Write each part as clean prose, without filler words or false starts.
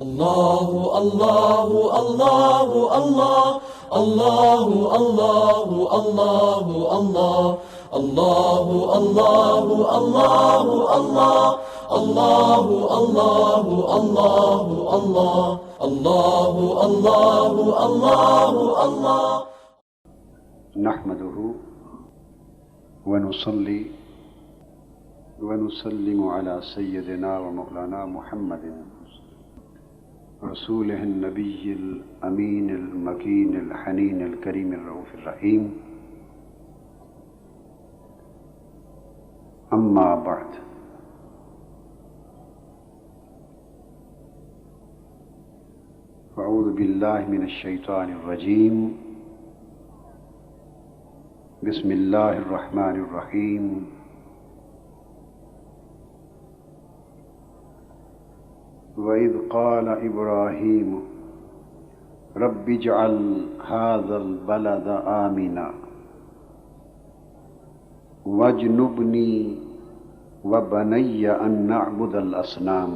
اللہ اللہ اللہ اللہ اللہ اللہ اللہ اللہ اللہ اللہ اللہ اللہ اللہ اللہ اللہ اللہ اللہ اللہ اللہ نحمده ونصلي ونسلم على سيدنا ومولانا محمد رسوله النبي الأمين المكين الحنين الكريم الرؤوف الرحيم. أما بعد، فأعوذ بالله من الشيطان الرجيم. بسم الله الرحمن الرحيم. وَإِذْ قَالَ إِبْرَاهِيمُ رَبِّ اجْعَلْ هَذَا الْبَلَدَ آمِنًا وَاجْنُبْنِي وَبَنِيَّ أَن نَّعْبُدَ الْأَصْنَامَ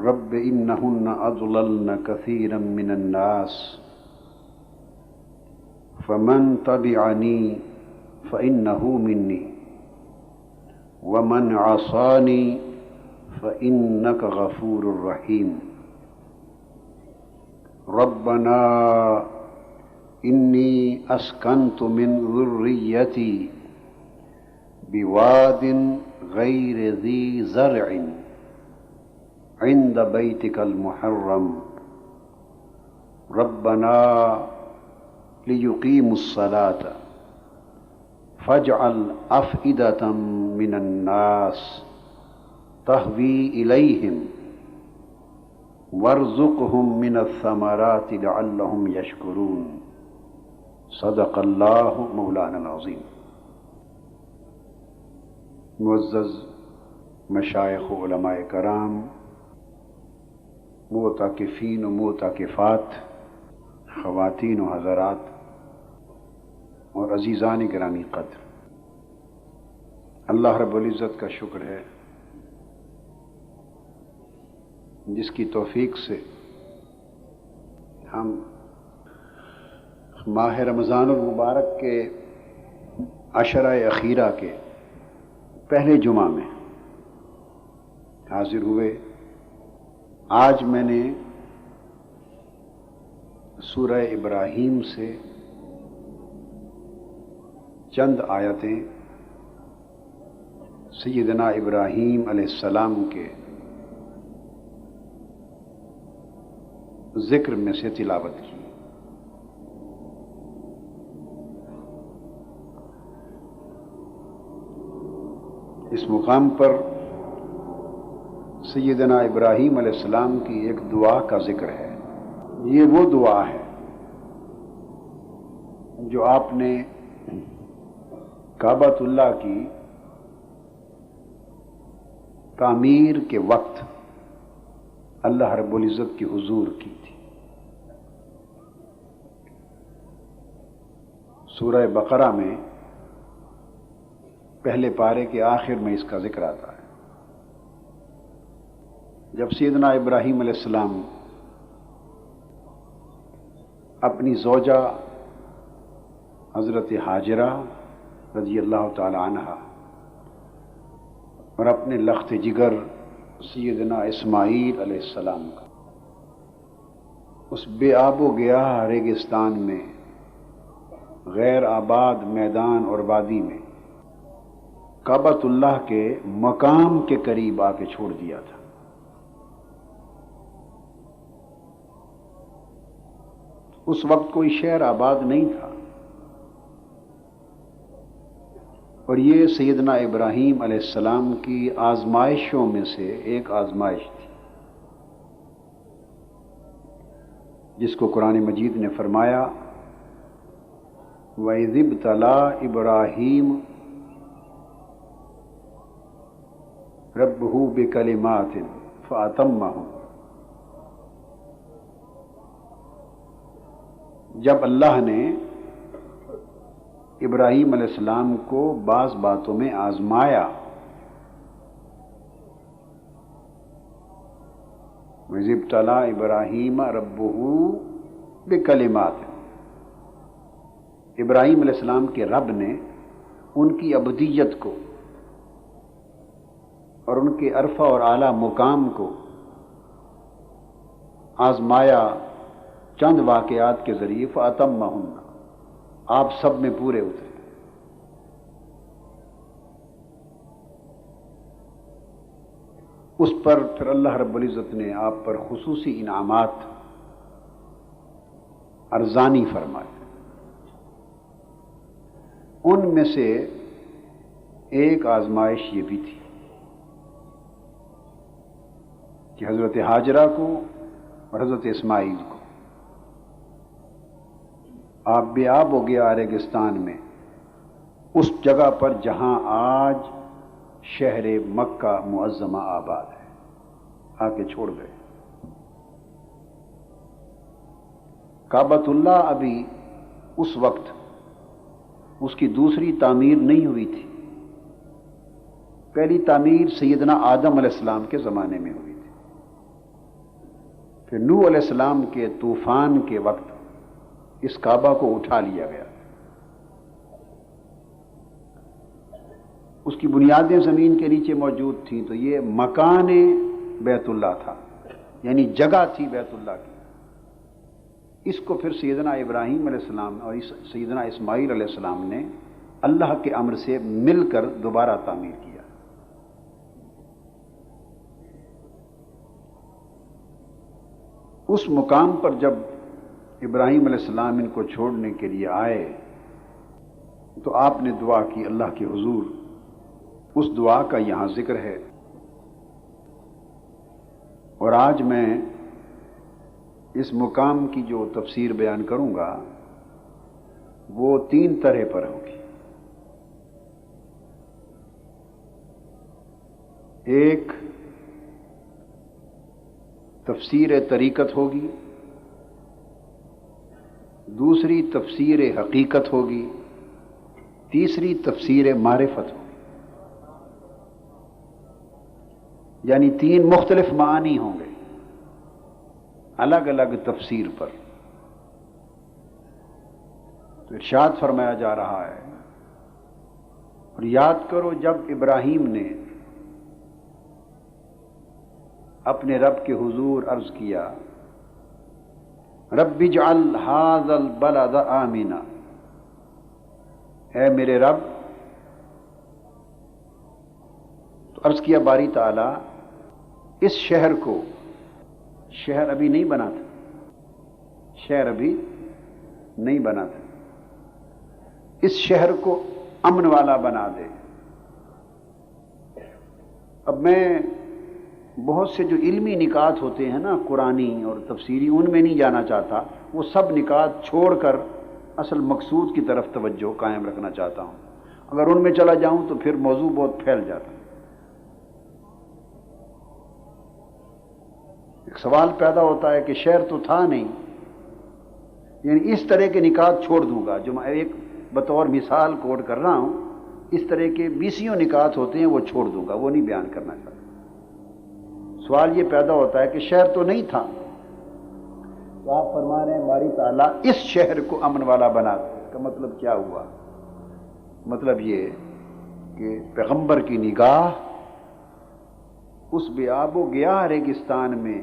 رَبِّ إِنَّهُنَّ أَضْلَلْنَ كَثِيرًا مِّنَ النَّاسِ فَمَن تَبِعَنِي فَإِنَّهُ مِنِّي وَمَنْ عَصَانِي فَإِنَّكَ غَفُورٌ رَحِيمٌ. رَبَّنَا إِنِّي أَسْكَنْتُ مِنْ ذُرِّيَّتِي بِوَادٍ غَيْرِ ذِي زَرْعٍ عِنْدَ بَيْتِكَ الْمُحَرَّمِ رَبَّنَا لِيُقِيمُوا الصَّلَاةَ فاجعل أفئدة من الناس تهوي إليهم وارزقهم من الثمرات لعلهم يشكرون. صدق اللہ مولانا العظیم. معزز مشائخ و علماء کرام، معتکفین و معتکفات، خواتین و حضرات اور عزیزان گرامی قدر، اللہ رب العزت کا شکر ہے جس کی توفیق سے ہم ماہ رمضان المبارک کے عشرہ اخیرہ کے پہلے جمعہ میں حاضر ہوئے. آج میں نے سورہ ابراہیم سے چند آیتیں سیدنا ابراہیم علیہ السلام کے ذکر میں سے تلاوت کی. اس مقام پر سیدنا ابراہیم علیہ السلام کی ایک دعا کا ذکر ہے. یہ وہ دعا ہے جو آپ نے کعبۃ اللہ کی تعمیر کے وقت اللہ رب العزت کی حضور کی تھی. سورہ بقرہ میں پہلے پارے کے آخر میں اس کا ذکر آتا ہے. جب سیدنا ابراہیم علیہ السلام اپنی زوجہ حضرت ہاجرہ رضی اللہ تعالی عنہ اور اپنے لخت جگر سیدنا اسماعیل علیہ السلام کا اس بے آب و گیاہ ریگستان میں، غیر آباد میدان اور وادی میں کعبۃ اللہ کے مقام کے قریب آ کے چھوڑ دیا تھا. اس وقت کوئی شہر آباد نہیں تھا، اور یہ سیدنا ابراہیم علیہ السلام کی آزمائشوں میں سے ایک آزمائش تھی، جس کو قرآن مجید نے فرمایا وَإِذِ ابْتَلَىٰ إِبْرَاهِيمُ رَبُّهُ بِكَلِمَاتٍ فَأَتَمَّهُنَّ. جب اللہ نے ابراہیم علیہ السلام کو بعض باتوں میں آزمایا وَإِذِ ابْتَلَىٰ إِبْرَاهِيمَ رَبُّهُ بِكَلِمَاتٍ، ابراہیم علیہ السلام کے رب نے ان کی عبودیت کو اور ان کے عرفہ اور اعلیٰ مقام کو آزمایا چند واقعات کے ذریعے، فَأَتَمَّهُنَّ، آپ سب میں پورے اترے۔ اس پر پھر اللہ رب العزت نے آپ پر خصوصی انعامات ارزانی فرمائے۔ ان میں سے ایک آزمائش یہ بھی تھی کہ حضرت ہاجرہ کو اور حضرت اسماعیل کو آپ بے آب ہو گیا ریگستان میں، اس جگہ پر جہاں آج شہر مکہ معظمہ آباد ہے، آ کے چھوڑ گئے۔ کعبۃ اللہ ابھی اس وقت اس کی دوسری تعمیر نہیں ہوئی تھی، پہلی تعمیر سیدنا آدم علیہ السلام کے زمانے میں ہوئی تھی، پھر نوح علیہ السلام کے طوفان کے وقت اس کعبہ کو اٹھا لیا گیا۔ اس کی بنیادیں زمین کے نیچے موجود تھیں، تو یہ مکان بیت اللہ تھا، یعنی جگہ تھی بیت اللہ کی۔ اس کو پھر سیدنا ابراہیم علیہ السلام اور سیدنا اسماعیل علیہ السلام نے اللہ کے امر سے مل کر دوبارہ تعمیر کیا۔ اس مقام پر جب ابراہیم علیہ السلام ان کو چھوڑنے کے لیے آئے تو آپ نے دعا کی اللہ کے حضور، اس دعا کا یہاں ذکر ہے، اور آج میں اس مقام کی جو تفسیر بیان کروں گا وہ 3 طرح پر ہوگی۔ ایک تفسیر طریقت ہوگی، دوسری تفسیر حقیقت ہوگی، تیسری تفسیر معرفت ہوگی، یعنی 3 مختلف معانی ہوں گے الگ الگ تفسیر پر۔ تو ارشاد فرمایا جا رہا ہے، اور یاد کرو جب ابراہیم نے اپنے رب کے حضور عرض کیا رب اجعل ھذا البلد آمنا، اے میرے رب، تو عرض کیا باری تعالی اس شہر کو، شہر ابھی نہیں بنا تھا، شہر ابھی نہیں بنا تھا، اس شہر کو امن والا بنا دے۔ اب میں بہت سے جو علمی نکات ہوتے ہیں نا قرآنی اور تفسیری، ان میں نہیں جانا چاہتا، وہ سب نکات چھوڑ کر اصل مقصود کی طرف توجہ قائم رکھنا چاہتا ہوں۔ اگر ان میں چلا جاؤں تو پھر موضوع بہت پھیل جاتا۔ ایک سوال پیدا ہوتا ہے کہ شہر تو تھا نہیں، یعنی اس طرح کے نکات چھوڑ دوں گا، جو میں ایک بطور مثال کوٹ کر رہا ہوں، اس طرح کے 20 نکات ہوتے ہیں وہ چھوڑ دوں گا، وہ نہیں بیان کرنا چاہتا۔ سوال یہ پیدا ہوتا ہے کہ شہر تو نہیں تھا، تو آپ فرما رہے ہیں باری تعالیٰ اس شہر کو امن والا بنا دے۔ اس کا مطلب کیا ہوا؟ مطلب یہ کہ پیغمبر کی نگاہ اس بے آب و گیا ریگستان میں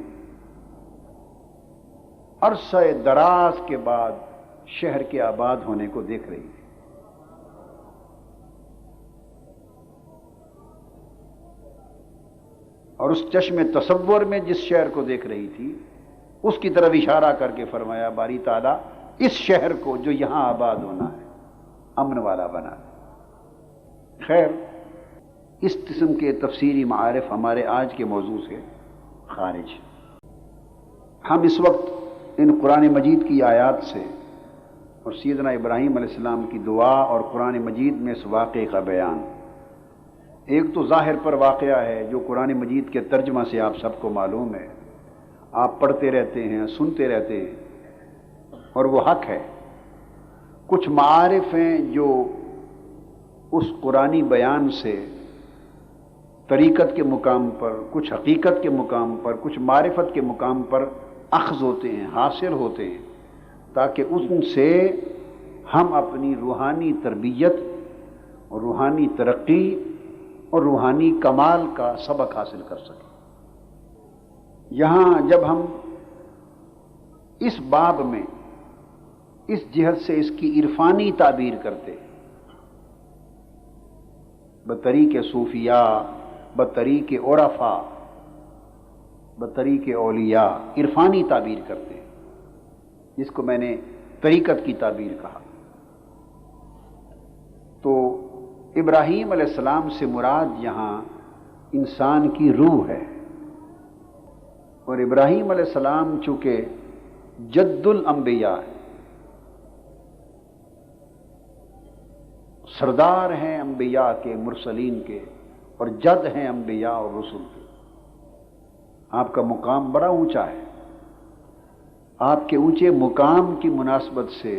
عرصہ دراز کے بعد شہر کے آباد ہونے کو دیکھ رہی ہے۔ اور اس چشم تصور میں جس شہر کو دیکھ رہی تھی اس کی طرف اشارہ کر کے فرمایا باری تعالیٰ اس شہر کو جو یہاں آباد ہونا ہے امن والا بنا دے۔ خیر، اس قسم کے تفسیری معارف ہمارے آج کے موضوع سے خارج۔ ہم اس وقت ان قرآن مجید کی آیات سے اور سیدنا ابراہیم علیہ السلام کی دعا اور قرآن مجید میں اس واقعے کا بیان، ایک تو ظاہر پر واقعہ ہے جو قرآن مجید کے ترجمہ سے آپ سب کو معلوم ہے، آپ پڑھتے رہتے ہیں، سنتے رہتے ہیں، اور وہ حق ہے۔ کچھ معارف ہیں جو اس قرآنی بیان سے طریقت کے مقام پر، کچھ حقیقت کے مقام پر، کچھ معرفت کے مقام پر اخذ ہوتے ہیں، حاصل ہوتے ہیں، تاکہ ان سے ہم اپنی روحانی تربیت اور روحانی ترقی اور روحانی کمال کا سبق حاصل کر سکیں۔ یہاں جب ہم اس باب میں اس جہت سے اس کی عرفانی تعبیر کرتے بطریق صوفیاء، بطریق عرفاء، بطریق اولیاء، عرفانی تعبیر کرتے ہیں، جس کو میں نے طریقت کی تعبیر کہا، تو ابراہیم علیہ السلام سے مراد یہاں انسان کی روح ہے، اور ابراہیم علیہ السلام چونکہ جد الانبیاء ہے، سردار ہیں انبیاء کے، مرسلین کے، اور جد ہیں انبیاء اور رسل کے، آپ کا مقام بڑا اونچا ہے۔ آپ کے اونچے مقام کی مناسبت سے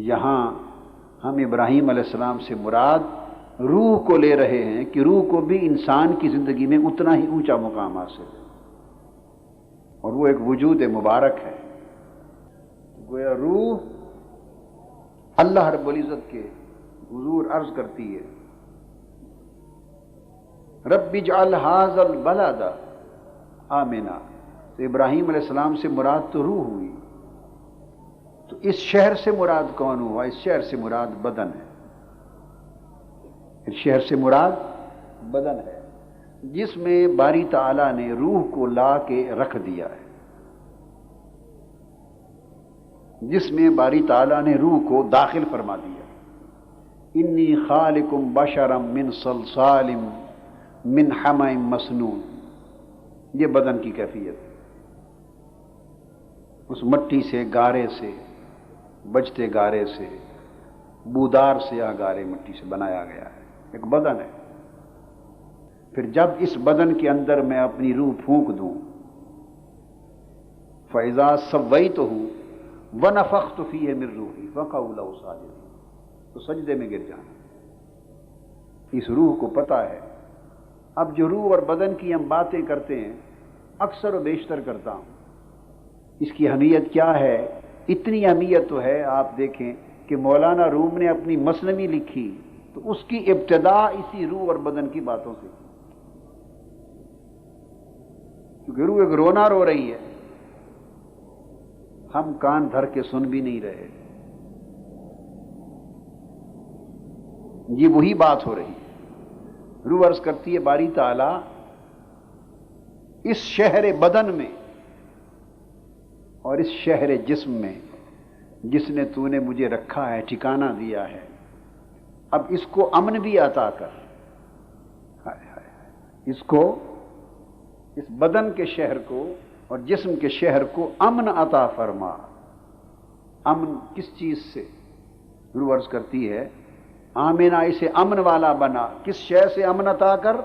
یہاں ہم ابراہیم علیہ السلام سے مراد روح کو لے رہے ہیں کہ روح کو بھی انسان کی زندگی میں اتنا ہی اونچا مقام حاصل ہے، اور وہ ایک وجود مبارک ہے۔ گویا روح اللہ رب العزت کے حضور عرض کرتی ہے، رب اجعل ھذا البلد آمنا، تو ابراہیم علیہ السلام سے مراد تو روح ہوئی، تو اس شہر سے مراد کون ہوا؟ اس شہر سے مراد بدن ہے، اس شہر سے مراد بدن ہے، جس میں باری تعالیٰ نے روح کو لا کے رکھ دیا ہے، جس میں باری تعالیٰ نے روح کو داخل فرما دیا۔ انی خالق بشرا من صلصال من حمأ مسنون، یہ بدن کی کیفیت، اس مٹی سے، گارے سے، بجتے گارے سے، بودار سے یا گارے مٹی سے بنایا گیا ہے، ایک بدن ہے۔ پھر جب اس بدن کے اندر میں اپنی روح پھونک دوں، فَإِذَا سَوَّيْتُهُ وَنَفَخْتُ فِيهِ مِن رُوحِي فَقَعُوا لَهُ سَاجِدِينَ، تو سجدے میں گر جانا۔ اس روح کو پتہ ہے۔ اب جو روح اور بدن کی ہم باتیں کرتے ہیں، اکثر و بیشتر کرتا ہوں، اس کی اہمیت کیا ہے؟ اتنی اہمیت تو ہے، آپ دیکھیں کہ مولانا روم نے اپنی مثنوی لکھی تو اس کی ابتدا اسی روح اور بدن کی باتوں سے کی، کیونکہ روح ایک رونا رو رہی ہے، ہم کان دھر کے سن بھی نہیں رہے، یہ وہی بات ہو رہی ہے۔ روح عرض کرتی ہے باری تعالیٰ اس شہر بدن میں اور اس شہر جسم میں جس نے تو نے مجھے رکھا ہے، ٹھکانہ دیا ہے، اب اس کو امن بھی عطا کر، اس کو، اس بدن کے شہر کو اور جسم کے شہر کو امن عطا فرما۔ امن کس چیز سے؟ روح عرض کرتی ہے آمنا، اسے امن والا بنا، کس شے سے امن عطا کر؟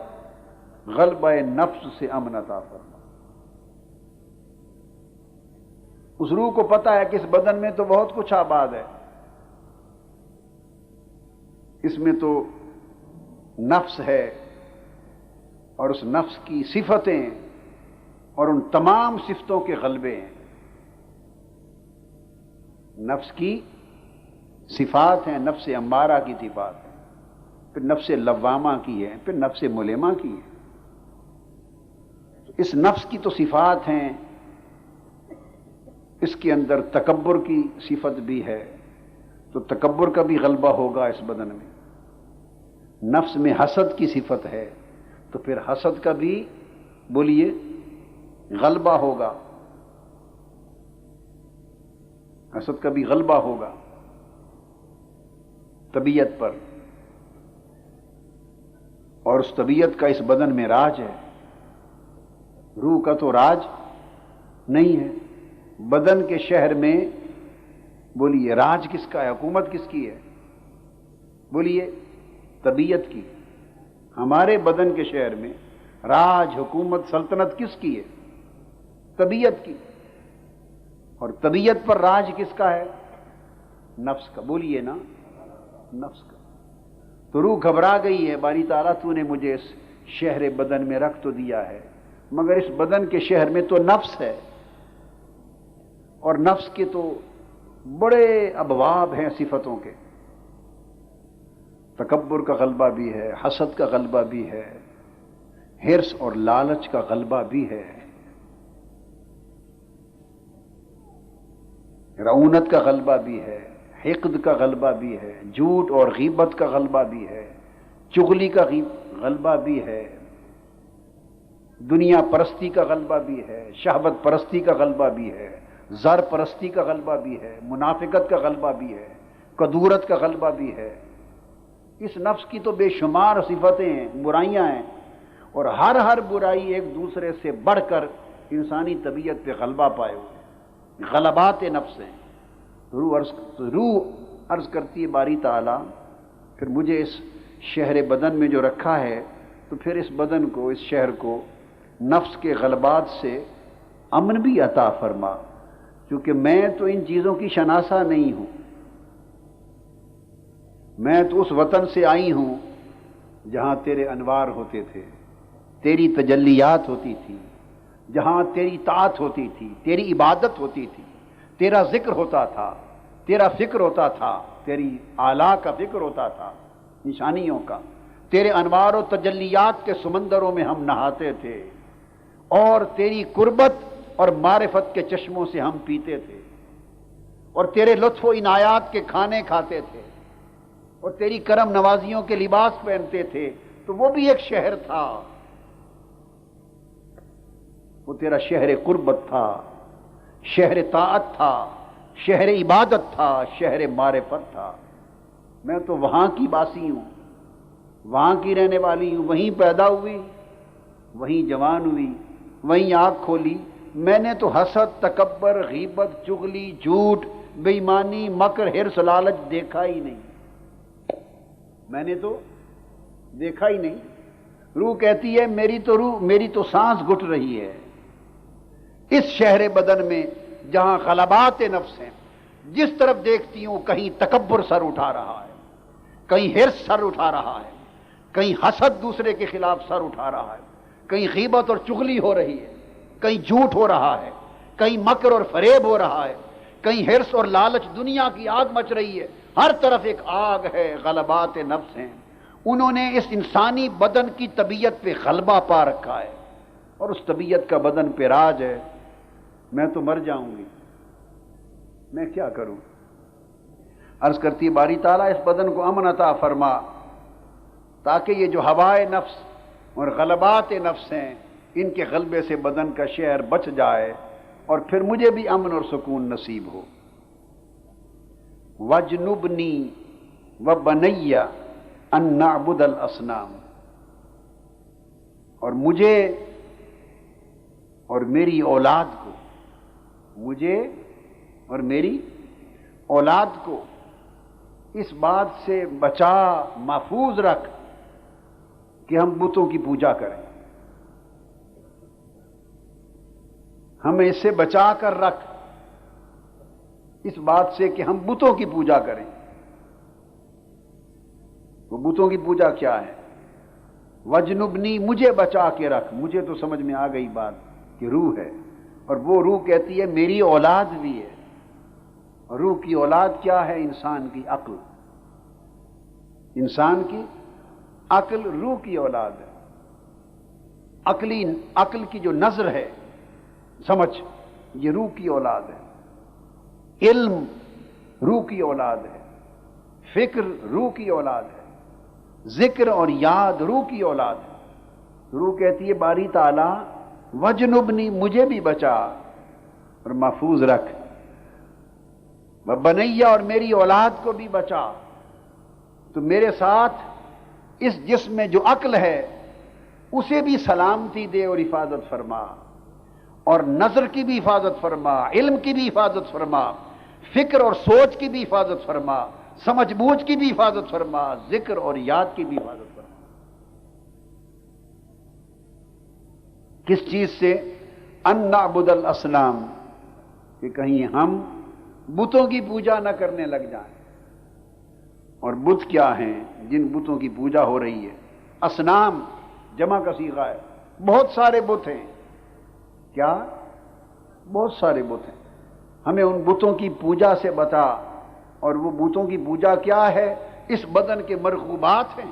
غلبہ نفس سے امن عطا فرما۔ اس روح کو پتہ ہے کہ اس بدن میں تو بہت کچھ آباد ہے، اس میں تو نفس ہے اور اس نفس کی صفتیں اور ان تمام صفتوں کے غلبے ہیں۔ نفس کی صفات ہیں، نفس امارہ کی صفات ہیں، پھر نفس لوامہ کی ہے، پھر نفس ملمہ کی ہے۔ اس نفس کی تو صفات ہیں، اس کے اندر تکبر کی صفت بھی ہے، تو تکبر کا بھی غلبہ ہوگا اس بدن میں۔ نفس میں حسد کی صفت ہے تو پھر حسد کا بھی بولیے غلبہ ہوگا، حسد کا بھی غلبہ ہوگا طبیعت پر، اور اس طبیعت کا اس بدن میں راج ہے۔ روح کا تو راج نہیں ہے، بدن کے شہر میں بولیے راج کس کا ہے، حکومت کس کی ہے؟ بولیے طبیعت کی۔ ہمارے بدن کے شہر میں راج، حکومت، سلطنت کس کی ہے؟ طبیعت کی۔ اور طبیعت پر راج کس کا ہے؟ نفس کا، بولیے نا، نفس کا۔ تو روح گھبرا گئی ہے، باری تعالیٰ تو نے مجھے اس شہر بدن میں رکھ تو دیا ہے، مگر اس بدن کے شہر میں تو نفس ہے، اور نفس کے تو بڑے ابواب ہیں صفتوں کے، تکبر کا غلبہ بھی ہے، حسد کا غلبہ بھی ہے، حرص اور لالچ کا غلبہ بھی ہے، رعونت کا غلبہ بھی ہے، حقد کا غلبہ بھی ہے، جھوٹ اور غیبت کا غلبہ بھی ہے، چغلی کا غلبہ بھی ہے، دنیا پرستی کا غلبہ بھی ہے، شہوت پرستی کا غلبہ بھی ہے، زر پرستی کا غلبہ بھی ہے، منافقت کا غلبہ بھی ہے، کدورت کا غلبہ بھی ہے۔ اس نفس کی تو بے شمار صفتیں ہیں، برائیاں ہیں، اور ہر برائی ایک دوسرے سے بڑھ کر انسانی طبیعت پہ غلبہ پائے ہوئے ہیں، غلبات نفس ہیں۔ روح عرض کرتی ہے باری تعالیٰ پھر مجھے اس شہر بدن میں جو رکھا ہے، تو پھر اس بدن کو، اس شہر کو نفس کے غلبات سے امن بھی عطا فرما، کیونکہ میں تو ان چیزوں کی شناسہ نہیں ہوں، میں تو اس وطن سے آئی ہوں جہاں تیرے انوار ہوتے تھے، تیری تجلیات ہوتی تھی، جہاں تیری طاعت ہوتی تھی، تیری عبادت ہوتی تھی، تیرا ذکر ہوتا تھا، تیرا فکر ہوتا تھا، تیری اعلیٰ کا فکر ہوتا تھا، نشانیوں کا، تیرے انوار و تجلیات کے سمندروں میں ہم نہاتے تھے، اور تیری قربت اور معرفت کے چشموں سے ہم پیتے تھے، اور تیرے لطف و عنایات کے کھانے کھاتے تھے، اور تیری کرم نوازیوں کے لباس پہنتے تھے۔ تو وہ بھی ایک شہر تھا، وہ تیرا شہر قربت تھا، شہر طاعت تھا، شہر عبادت تھا، شہر معرفت تھا۔ میں تو وہاں کی باسی ہوں، وہاں کی رہنے والی ہوں، وہیں پیدا ہوئی، وہیں جوان ہوئی، وہیں آنکھ کھولی۔ میں نے تو حسد، تکبر، غیبت، چغلی، جھوٹ، بے ایمانی، مکر، حرص، لالچ دیکھا ہی نہیں، میں نے تو دیکھا ہی نہیں۔ روح کہتی ہے میری تو سانس گھٹ رہی ہے اس شہر بدن میں جہاں غلبات نفس ہیں۔ جس طرف دیکھتی ہوں کہیں تکبر سر اٹھا رہا ہے، کہیں حرص سر اٹھا رہا ہے، کہیں حسد دوسرے کے خلاف سر اٹھا رہا ہے، کہیں غیبت اور چغلی ہو رہی ہے، کہیں جھوٹ ہو رہا ہے، کہیں مکر اور فریب ہو رہا ہے، کہیں حرص اور لالچ، دنیا کی آگ مچ رہی ہے۔ ہر طرف ایک آگ ہے، غلبات نفس ہیں۔ انہوں نے اس انسانی بدن کی طبیعت پہ غلبہ پا رکھا ہے، اور اس طبیعت کا بدن پہ راج ہے۔ میں تو مر جاؤں گی، میں کیا کروں؟ عرض کرتی باری تعالیٰ اس بدن کو امن عطا فرما، تاکہ یہ جو ہوائے نفس اور غلبات نفس ہیں ان کے غلبے سے بدن کا شہر بچ جائے، اور پھر مجھے بھی امن اور سکون نصیب ہو۔ وَجْنُبْنِي وَبَنَيَّ أَن نَعْبُدَ الْأَصْنَامَ، اور مجھے اور میری اولاد کو، مجھے اور میری اولاد کو اس بات سے بچا، محفوظ رکھ کہ ہم بتوں کی پوجا کریں، ہمیں اس سے بچا کر رکھ، اس بات سے کہ ہم بتوں کی پوجا کریں۔ وہ بتوں کی پوجا کیا ہے؟ وجنبنی، مجھے بچا کے رکھ۔ مجھے تو سمجھ میں آ گئی بات کہ روح ہے، اور وہ روح کہتی ہے میری اولاد بھی ہے۔ اور روح کی اولاد کیا ہے؟ انسان کی عقل، انسان کی عقل روح کی اولاد ہے۔ عقل کی جو نظر ہے، سمجھ، یہ روح کی اولاد ہے۔ علم روح کی اولاد ہے، فکر روح کی اولاد ہے، ذکر اور یاد روح کی اولاد ہے۔ روح کہتی ہے باری تعالیٰ وجنبنی، مجھے بھی بچا اور محفوظ رکھ، بنیا، اور میری اولاد کو بھی بچا۔ تو میرے ساتھ اس جسم میں جو عقل ہے اسے بھی سلامتی دے اور حفاظت فرما، اور نظر کی بھی حفاظت فرما، علم کی بھی حفاظت فرما، فکر اور سوچ کی بھی حفاظت فرما، سمجھ بوجھ کی بھی حفاظت فرما، ذکر اور یاد کی بھی حفاظت فرما۔ کس چیز سے؟ ان نعبد الاصنام، کہ کہیں ہم بتوں کی پوجا نہ کرنے لگ جائیں۔ اور بت کیا ہیں؟ جن بتوں کی پوجا ہو رہی ہے، اصنام جمع کا صیغہ ہے، بہت سارے بت ہیں. کیا؟ بہت سارے بت ہیں. ہمیں ان بتوں کی پوجا سے بتا. اور وہ بتوں کی پوجا کیا ہے؟ اس بدن کے مرغوبات ہیں،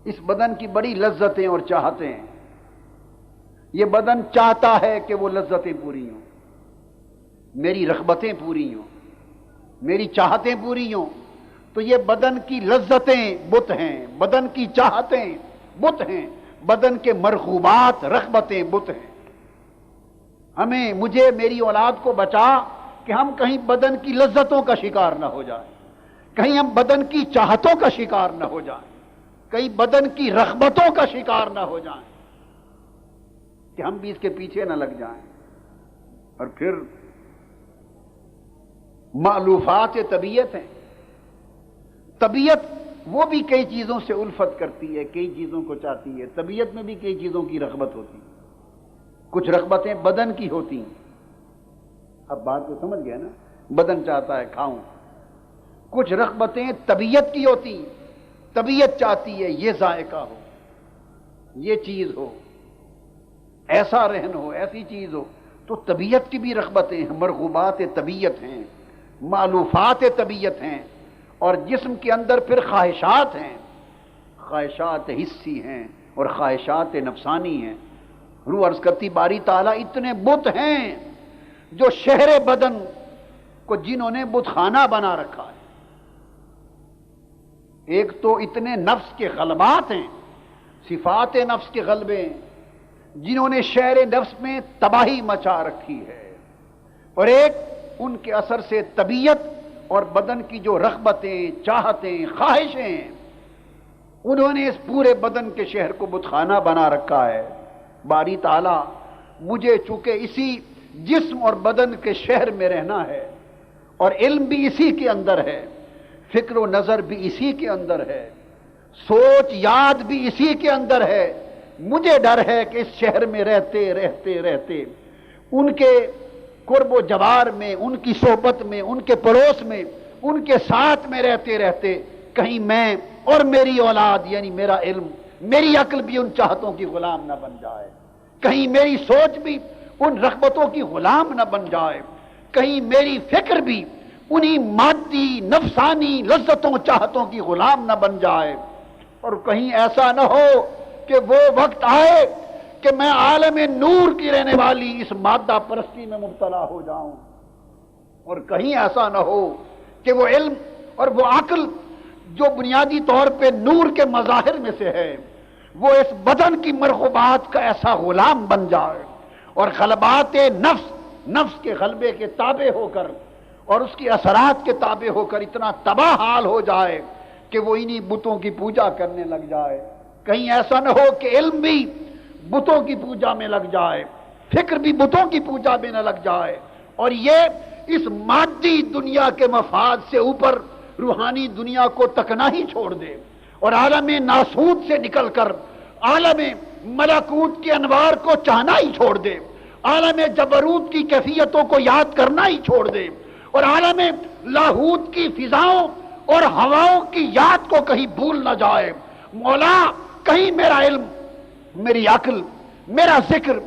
اس بدن کی بڑی لذتیں اور چاہتیں ہیں. یہ بدن چاہتا ہے کہ وہ لذتیں پوری ہوں، میری رغبتیں پوری ہوں، میری چاہتیں پوری ہوں. تو یہ بدن کی لذتیں بت ہیں، بدن کی چاہتیں بت ہیں، بدن کے مرغوبات رغبتیں بت ہیں. ہمیں، مجھے، میری اولاد کو بچا کہ ہم کہیں بدن کی لذتوں کا شکار نہ ہو جائیں، کہیں ہم بدن کی چاہتوں کا شکار نہ ہو جائیں، کہیں بدن کی رغبتوں کا شکار نہ ہو جائیں، کہ ہم بھی اس کے پیچھے نہ لگ جائیں. اور پھر مألوفات طبیعت ہیں. طبیعت وہ بھی کئی چیزوں سے الفت کرتی ہے، کئی چیزوں کو چاہتی ہے. طبیعت میں بھی کئی چیزوں کی رغبت ہوتی ہے. کچھ رغبتیں بدن کی ہوتی ہیں. اب بات کو سمجھ گیا نا؟ بدن چاہتا ہے کھاؤں. کچھ رغبتیں طبیعت کی ہوتی ہیں. طبیعت چاہتی ہے یہ ذائقہ ہو، یہ چیز ہو، ایسا رہن ہو، ایسی چیز ہو. تو طبیعت کی بھی رغبتیں ہیں، مرغوبات طبیعت ہیں، مألوفات طبیعت ہیں. اور جسم کے اندر پھر خواہشات ہیں، خواہشات حسی ہیں اور خواہشات نفسانی ہیں. روح عرض کرتی باری تعالیٰ اتنے بت ہیں جو شہر بدن کو جنہوں نے بت خانہ بنا رکھا ہے. ایک تو اتنے نفس کے غلبات ہیں، صفات نفس کے غلبے ہیں، جنہوں نے شہر نفس میں تباہی مچا رکھی ہے. اور ایک ان کے اثر سے طبیعت اور بدن کی جو رغبتیں، چاہتیں، خواہشیں، انہوں نے اس پورے بدن کے شہر کو بت خانہ بنا رکھا ہے. باری تعالیٰ مجھے چونکہ اسی جسم اور بدن کے شہر میں رہنا ہے، اور علم بھی اسی کے اندر ہے، فکر و نظر بھی اسی کے اندر ہے، سوچ یاد بھی اسی کے اندر ہے. مجھے ڈر ہے کہ اس شہر میں رہتے رہتے رہتے ان کے قرب و جوار میں، ان کی صحبت میں، ان کے پڑوس میں، ان کے ساتھ میں رہتے رہتے کہیں میں اور میری اولاد یعنی میرا علم، میری عقل بھی ان چاہتوں کی غلام نہ بن جائے، کہیں میری سوچ بھی ان رغبتوں کی غلام نہ بن جائے، کہیں میری فکر بھی انہی مادی نفسانی لذتوں چاہتوں کی غلام نہ بن جائے. اور کہیں ایسا نہ ہو کہ وہ وقت آئے کہ میں عالم نور کی رہنے والی اس مادہ پرستی میں مبتلا ہو جاؤں. اور کہیں ایسا نہ ہو کہ وہ علم اور وہ عقل جو بنیادی طور پہ نور کے مظاہر میں سے ہے، وہ اس بدن کی مرغوبات کا ایسا غلام بن جائے اور غلبات نفس کے غلبے کے تابع ہو کر اور اس کی اثرات کے تابع ہو کر اتنا تباہ حال ہو جائے کہ وہ انہی بتوں کی پوجا کرنے لگ جائے. کہیں ایسا نہ ہو کہ علم بھی بتوں کی پوجا میں لگ جائے، فکر بھی بتوں کی پوجا میں نہ لگ جائے، اور یہ اس مادی دنیا کے مفاد سے اوپر روحانی دنیا کو تکنا ہی چھوڑ دے اور عالم ناسوت سے نکل کر عالم ملکوت کے انوار کو چاہنا ہی چھوڑ دے، عالم جبروت کی کیفیتوں کو یاد کرنا ہی چھوڑ دے اور عالم لاہوت کی فضاؤں اور ہواؤں کی یاد کو کہیں بھول نہ جائے. مولا کہیں میرا علم، میری عقل، میرا ذکر،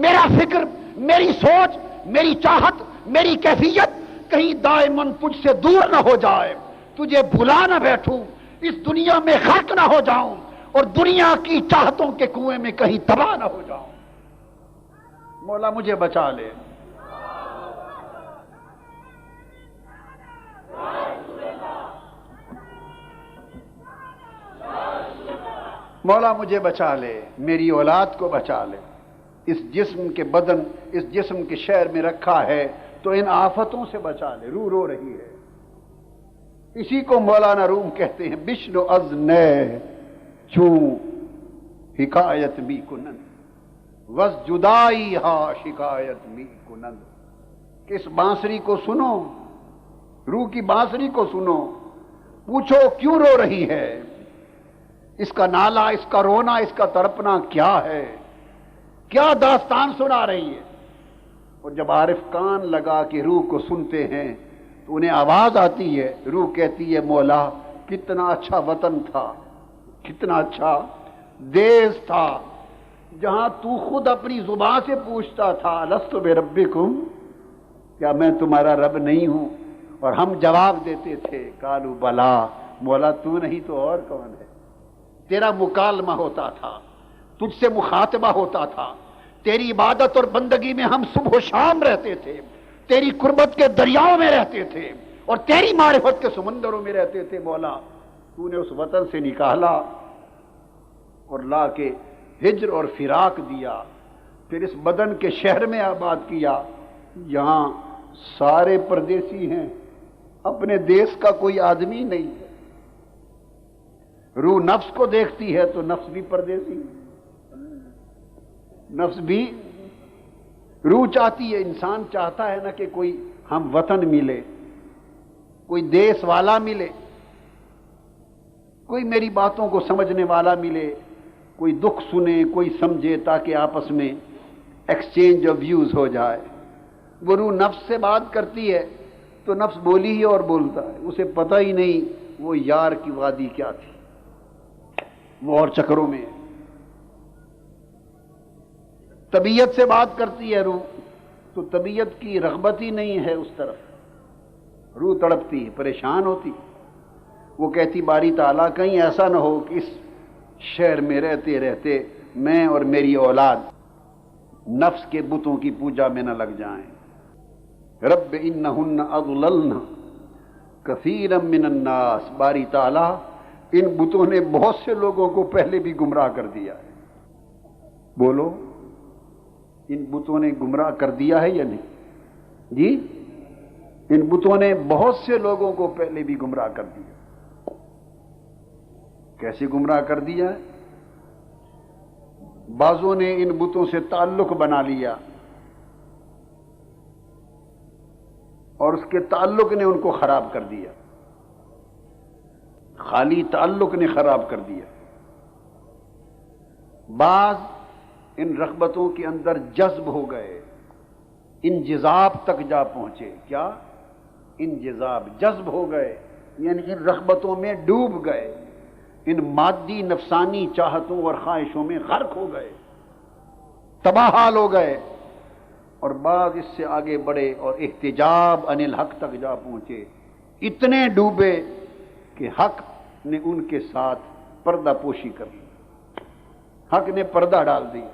میرا فکر، میری سوچ، میری چاہت، میری کیفیت کہیں دائماً تجھ سے دور نہ ہو جائے، تجھے بھلا نہ بیٹھوں، اس دنیا میں غرق نہ ہو جاؤں اور دنیا کی چاہتوں کے کنویں میں کہیں تباہ نہ ہو جاؤں. مولا مجھے بچا لے. مولا مجھے بچا لے، میری اولاد کو بچا لے. اس جسم کے بدن، اس جسم کے شہر میں رکھا ہے تو ان آفتوں سے بچا لے. روح رو رہی ہے. اسی کو مولانا روم کہتے ہیں بشنو از نے چوں حکایت می کنند وز جدائی ہا شکایت می کنند. کہ اس بانسری کو سنو، روح کی بانسری کو سنو، پوچھو کیوں رو رہی ہے، اس کا نالا، اس کا رونا، اس کا تڑپنا کیا ہے، کیا داستان سنا رہی ہے. اور جب عارف کان لگا کے روح کو سنتے ہیں تو انہیں آواز آتی ہے، روح کہتی ہے مولا کتنا اچھا وطن تھا، کتنا اچھا دیس تھا جہاں تو خود اپنی زبان سے پوچھتا تھا لست بربکم، کیا میں تمہارا رب نہیں ہوں؟ اور ہم جواب دیتے تھے قالوا بلا، مولا تو نہیں تو اور کون ہے؟ تیرا مکالمہ ہوتا تھا، تجھ سے مخاطبہ ہوتا تھا، تیری عبادت اور بندگی میں ہم صبح و شام رہتے تھے، تیری قربت کے دریاؤں میں رہتے تھے اور تیری معرفت کے سمندروں میں رہتے تھے۔ مولا تو نے اس وطن سے نکالا اور لا کے ہجر اور فراق دیا، پھر اس بدن کے شہر میں آباد کیا، یہاں سارے پردیسی ہیں، اپنے دیس کا کوئی آدمی نہیں ہے۔ روح نفس کو دیکھتی ہے تو نفس بھی پردیسی، نفس بھی روح چاہتی ہے، انسان چاہتا ہے نا کہ کوئی ہم وطن ملے، کوئی دیس والا ملے، کوئی میری باتوں کو سمجھنے والا ملے، کوئی دکھ سنے، کوئی سمجھے، تاکہ آپس میں ایکسچینج آف ویوز ہو جائے۔ وہ روح نفس سے بات کرتی ہے تو نفس بولی ہی اور بولتا ہے، اسے پتہ ہی نہیں وہ یار کی وادی کیا تھی، وہ اور چکروں میں ہے۔ طبیعت سے بات کرتی ہے روح تو طبیعت کی رغبت ہی نہیں ہے اس طرف، روح تڑپتی ہے، پریشان ہوتی، وہ کہتی باری تعالیٰ کہیں ایسا نہ ہو کہ اس شہر میں رہتے رہتے میں اور میری اولاد نفس کے بتوں کی پوجا میں نہ لگ جائیں۔ رب انہن اضللن کثیرا من الناس، باری تعالیٰ ان بتوں نے بہت سے لوگوں کو پہلے بھی گمراہ کر دیا ہے۔ بولو، ان بتوں نے گمراہ کر دیا ہے یا نہیں؟ جی، ان بتوں نے بہت سے لوگوں کو پہلے بھی گمراہ کر دیا۔ کیسے گمراہ کر دیا ہے؟ بعضوں نے ان بتوں سے تعلق بنا لیا اور اس کے تعلق نے ان کو خراب کر دیا، خالی تعلق نے خراب کر دیا۔ بعض ان رغبتوں کے اندر جذب ہو گئے، انجذاب تک جا پہنچے۔ کیا؟ انجذاب، جذب ہو گئے، یعنی ان رغبتوں میں ڈوب گئے، ان مادی نفسانی چاہتوں اور خواہشوں میں غرق ہو گئے، تباہ حال ہو گئے۔ اور بعض اس سے آگے بڑھے اور احتجاب عن الحق تک جا پہنچے، اتنے ڈوبے کہ حق نے ان کے ساتھ پردہ پوشی کر لی، حق نے پردہ ڈال دی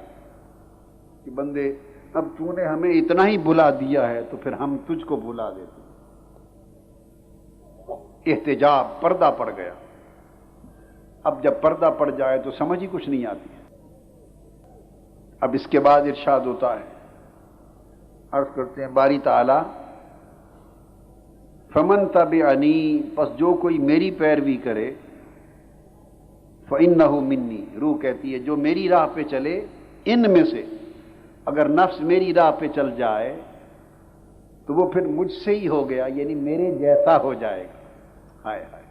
کہ بندے اب تو نے ہمیں اتنا ہی بلا دیا ہے تو پھر ہم تجھ کو بلا دیتے۔ احتجاب، پردہ پڑ گیا۔ اب جب پردہ پڑ جائے تو سمجھ ہی کچھ نہیں آتی ہے۔ اب اس کے بعد ارشاد ہوتا ہے، عرض کرتے ہیں باری تعالی فمن تبعنی، پس جو کوئی میری پیروی کرے، فإنہ منی، روح کہتی ہے جو میری راہ پہ چلے، ان میں سے اگر نفس میری راہ پہ چل جائے تو وہ پھر مجھ سے ہی ہو گیا، یعنی میرے جیسا ہو جائے گا۔ ہائے ہائے۔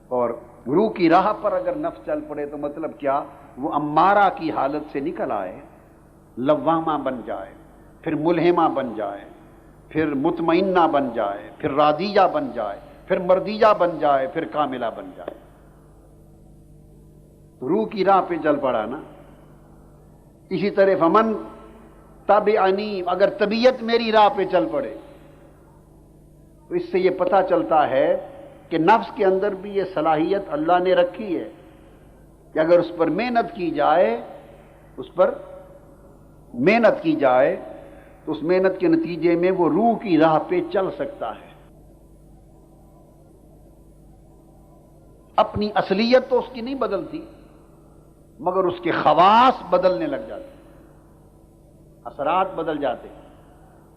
اور روح کی راہ پر اگر نفس چل پڑے تو مطلب کیا؟ وہ امارہ کی حالت سے نکل آئے، لوامہ بن جائے، پھر ملہمہ بن جائے، پھر مطمئنہ بن جائے، پھر راضیہ بن جائے، پھر مرضیہ بن جائے، پھر کاملہ بن جائے۔ روح کی راہ پہ چل پڑا نا۔ اسی طرح فمن تبعنی، اگر طبیعت میری راہ پہ چل پڑے تو اس سے یہ پتہ چلتا ہے کہ نفس کے اندر بھی یہ صلاحیت اللہ نے رکھی ہے کہ اگر اس پر محنت کی جائے، اس پر محنت کی جائے تو اس محنت کے نتیجے میں وہ روح کی راہ پہ چل سکتا ہے۔ اپنی اصلیت تو اس کی نہیں بدلتی، مگر اس کے خواص بدلنے لگ جاتے، اثرات بدل جاتے۔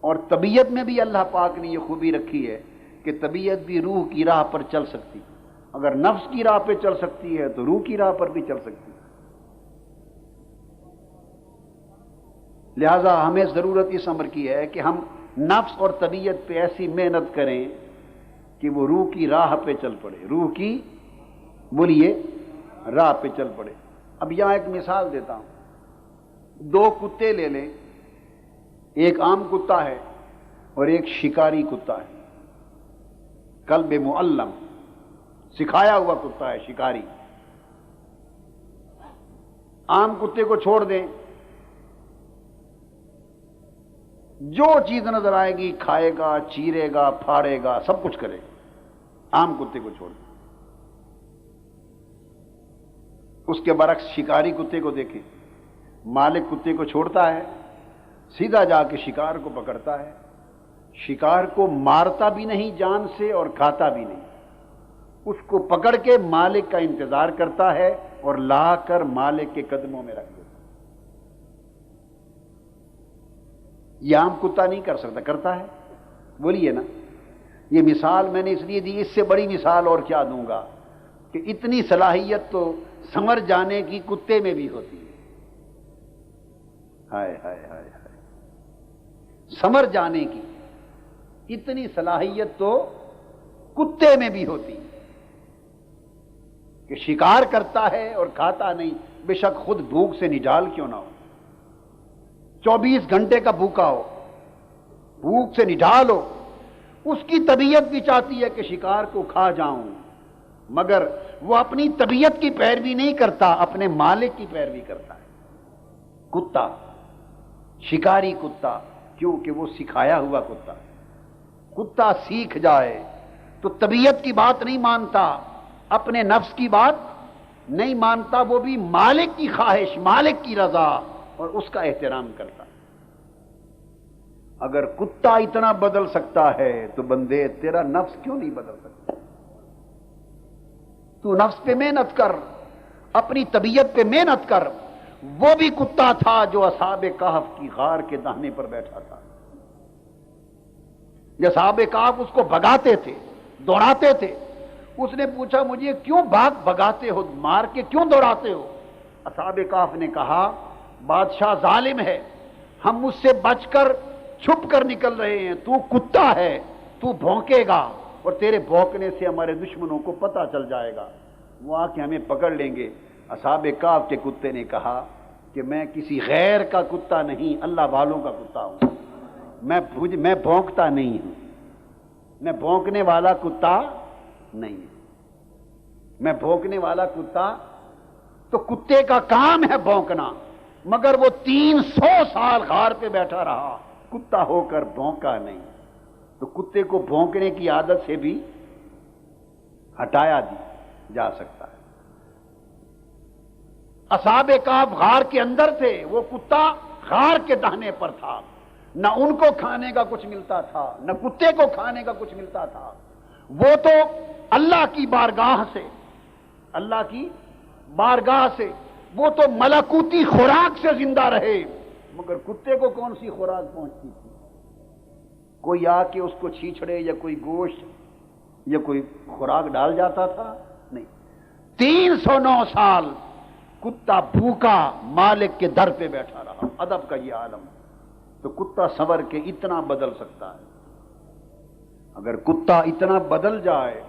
اور طبیعت میں بھی اللہ پاک نے یہ خوبی رکھی ہے کہ طبیعت بھی روح کی راہ پر چل سکتی، اگر نفس کی راہ پہ چل سکتی ہے تو روح کی راہ پر بھی چل سکتی ہے۔ لہذا ہمیں ضرورت اس امر کی ہے کہ ہم نفس اور طبیعت پہ ایسی محنت کریں کہ وہ روح کی راہ پہ چل پڑے، روح کی بولیے راہ پہ چل پڑے۔ اب یہاں ایک مثال دیتا ہوں، دو کتے لے لیں، ایک عام کتا ہے اور ایک شکاری کتا ہے، کلب معلم، سکھایا ہوا کتا ہے، شکاری۔ عام کتے کو چھوڑ دیں، جو چیز نظر آئے گی کھائے گا، چیرے گا، پھاڑے گا، سب کچھ کرے گا، عام کتے کو چھوڑ دیں۔ اس کے برعکس شکاری کتے کو دیکھیں، مالک کتے کو چھوڑتا ہے، سیدھا جا کے شکار کو پکڑتا ہے، شکار کو مارتا بھی نہیں جان سے اور کھاتا بھی نہیں، اس کو پکڑ کے مالک کا انتظار کرتا ہے اور لا کر مالک کے قدموں میں رکھ دیتا۔ یہ عام کتا نہیں کر سکتا، کرتا ہے؟ بولیے نا۔ یہ مثال میں نے اس لیے دی، اس سے بڑی مثال اور کیا دوں گا کہ اتنی صلاحیت تو سمر جانے کی کتے میں بھی ہوتی ہے۔ ہائے ہائے ہائے ہائے، سمر جانے کی اتنی صلاحیت تو کتے میں بھی ہوتی ہے کہ شکار کرتا ہے اور کھاتا نہیں، بے شک خود بھوک سے نڈال کیوں نہ ہو، 24 گھنٹے کا بھوکا ہو، بھوک سے نڈال ہو، اس کی طبیعت بھی چاہتی ہے کہ شکار کو کھا جاؤں، مگر وہ اپنی طبیعت کی پیروی نہیں کرتا، اپنے مالک کی پیروی کرتا ہے۔ کتا، شکاری کتا، کیونکہ وہ سکھایا ہوا کتا، کتا سیکھ جائے تو طبیعت کی بات نہیں مانتا، اپنے نفس کی بات نہیں مانتا، وہ بھی مالک کی خواہش، مالک کی رضا اور اس کا احترام کرتا۔ اگر کتا اتنا بدل سکتا ہے تو بندے تیرا نفس کیوں نہیں بدل سکتا؟ تو نفس پہ محنت کر، اپنی طبیعت پہ محنت کر۔ وہ بھی کتا تھا جو اصحاب کہف کی غار کے دہنے پر بیٹھا تھا، یہ اصحاب کہف اس کو بھگاتے تھے، دوڑاتے تھے۔ اس نے پوچھا مجھے کیوں بھگاتے ہو، مار کے کیوں دوڑاتے ہو؟ اصحاب کہف نے کہا بادشاہ ظالم ہے، ہم اس سے بچ کر چھپ کر نکل رہے ہیں، تو کتا ہے، تو بھونکے گا اور تیرے بھونکنے سے ہمارے دشمنوں کو پتہ چل جائے گا، وہ آ کے ہمیں پکڑ لیں گے۔ اصحاب کہف کے کتے نے کہا کہ میں کسی غیر کا کتا نہیں، اللہ والوں کا کتا ہوں، میں بھونکتا نہیں ہوں، میں بھونکنے والا کتا نہیں ہوں، میں بھونکنے والا کتا، تو کتے کا کام ہے بھونکنا، مگر وہ 300 سال غار پہ بیٹھا رہا، کتا ہو کر بھونکا نہیں۔ تو کتے کو بھونکنے کی عادت سے بھی ہٹایا جا سکتا ہے۔ اصحاب کہف غار کے اندر تھے، وہ کتا غار کے دہنے پر تھا، نہ ان کو کھانے کا کچھ ملتا تھا، نہ کتے کو کھانے کا کچھ ملتا تھا۔ وہ تو اللہ کی بارگاہ سے، اللہ کی بارگاہ سے وہ تو ملکوتی خوراک سے زندہ رہے، مگر کتے کو کون سی خوراک پہنچتی تھی؟ کوئی آ کے اس کو چھیچڑے یا کوئی گوشت یا کوئی خوراک ڈال جاتا تھا؟ نہیں۔ 309 سال کتا بھوکا مالک کے در پہ بیٹھا رہا، ادب کا یہ عالم۔ تو کتا سنور کے اتنا بدل سکتا ہے۔ اگر کتا اتنا بدل جائے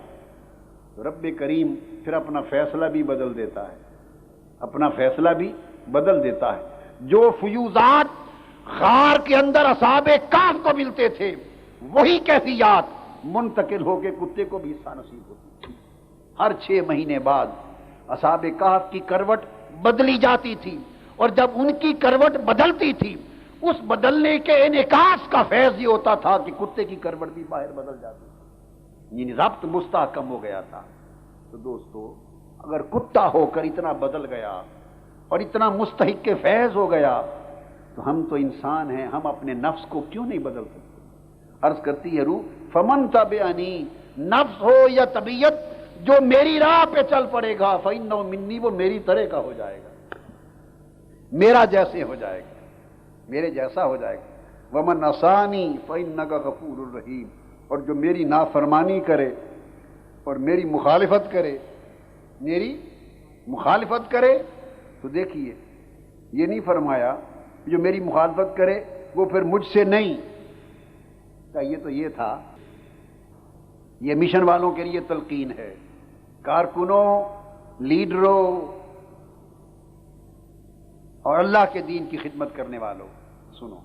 تو رب کریم پھر اپنا فیصلہ بھی بدل دیتا ہے، اپنا فیصلہ بھی بدل دیتا ہے۔ جو فیوزات غار کے اندر اصحاب کہف کو ملتے تھے، وہی کیفیات منتقل ہو کے کتے کو بھی حصہ نصیب ہوتی تھی۔ ہر 6 مہینے بعد اصحاب کہف کی کروٹ بدلی جاتی تھی، اور جب ان کی کروٹ بدلتی تھی، اس بدلنے کے انعکاس کا فیض یہ ہوتا تھا کہ کتے کی کروٹ بھی باہر بدل جاتی تھی، یعنی ربط مستحکم ہو گیا تھا۔ تو دوستو، اگر کتا ہو کر اتنا بدل گیا اور اتنا مستحق کے فیض ہو گیا تو ہم تو انسان ہیں، ہم اپنے نفس کو کیوں نہیں بدل سکتے؟ عرض کرتی ہے روح فمن تبعنی، نفس ہو یا طبیعت، جو میری راہ پہ چل پڑے گا فإنہ منی، وہ میری طرح کا ہو جائے گا، میرا جیسے ہو جائے گا، میرے جیسا ہو جائے گا۔ ومن عصانی فإنک غفور الرحیم، اور جو میری نافرمانی کرے اور میری مخالفت کرے، میری مخالفت کرے، تو دیکھیے یہ نہیں فرمایا جو میری مخالفت کرے وہ پھر مجھ سے نہیں، یہ تو یہ تھا، یہ مشن والوں کے لیے تلقین ہے، کارکنوں، لیڈروں اور اللہ کے دین کی خدمت کرنے والوں، سنو،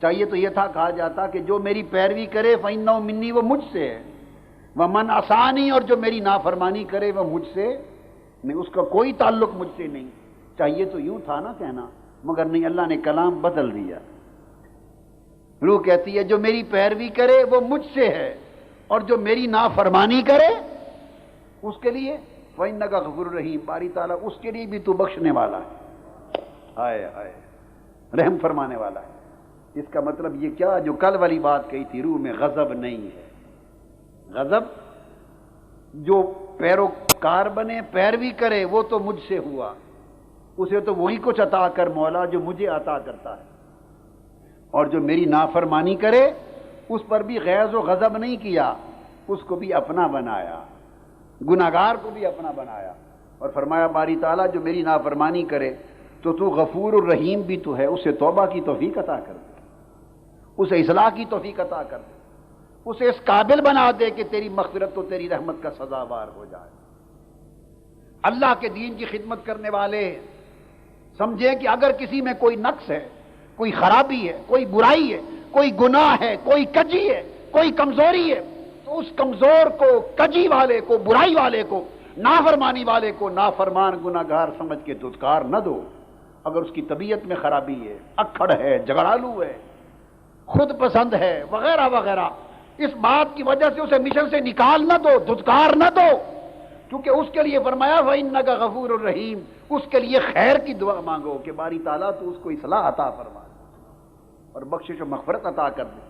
چاہیے تو یہ تھا کہا جاتا کہ جو میری پیروی کرے فإنہ منی، وہ مجھ سے ہے، ومن عصانی، اور جو میری نافرمانی کرے وہ مجھ سے نہیں، اس کا کوئی تعلق مجھ سے نہیں۔ چاہیے تو یوں تھا نا کہنا، مگر نہیں، اللہ نے کلام بدل دیا۔ روح کہتی ہے جو میری پیروی کرے وہ مجھ سے ہے، اور جو میری نافرمانی کرے اس کے لیے وَإِنَّكَ غَفُورٌ رَحِيمٌ، باری تعالیٰ اس کے لیے بھی تو بخشنے والا ہے، ہائے ہائے، رحم فرمانے والا ہے۔ اس کا مطلب یہ کیا، جو کل والی بات کہی تھی، روح میں غضب نہیں ہے۔ غضب جو پیروکار بنے، پیروی کرے، وہ تو مجھ سے ہوا، اسے تو وہی کچھ عطا کر مولا جو مجھے عطا کرتا ہے، اور جو میری نافرمانی کرے اس پر بھی غیظ و غضب نہیں کیا، اس کو بھی اپنا بنایا، گناہگار کو بھی اپنا بنایا، اور فرمایا باری تعالیٰ جو میری نافرمانی کرے تو غفور الرحیم بھی تو ہے، اسے توبہ کی توفیق عطا کر دے، اسے اصلاح کی توفیق عطا کر دے، اسے اس قابل بنا دے کہ تیری مغفرت تو تیری رحمت کا سزاوار ہو جائے۔ اللہ کے دین کی خدمت کرنے والے سمجھیں کہ اگر کسی میں کوئی نقص ہے، کوئی خرابی ہے، کوئی برائی ہے، کوئی گناہ ہے، کوئی کجی ہے، کوئی کمزوری ہے، تو اس کمزور کو، کجی والے کو، برائی والے کو، نافرمانی والے کو نافرمان گناہگار سمجھ کے دھتکار نہ دو۔ اگر اس کی طبیعت میں خرابی ہے، اکھڑ ہے، جھگڑالو ہے، خود پسند ہے، وغیرہ وغیرہ، اس بات کی وجہ سے اسے مشن سے نکال نہ دو، دھتکار نہ دو، کیونکہ اس کے لیے فرمایا وَإِنَّكَ غَفُورٌ رَحِيمٌ، اس کے لیے خیر کی دعا مانگو کہ باری تعالیٰ تو اس کو اصلاح عطا فرما دے اور بخشش و مغفرت عطا کر دے۔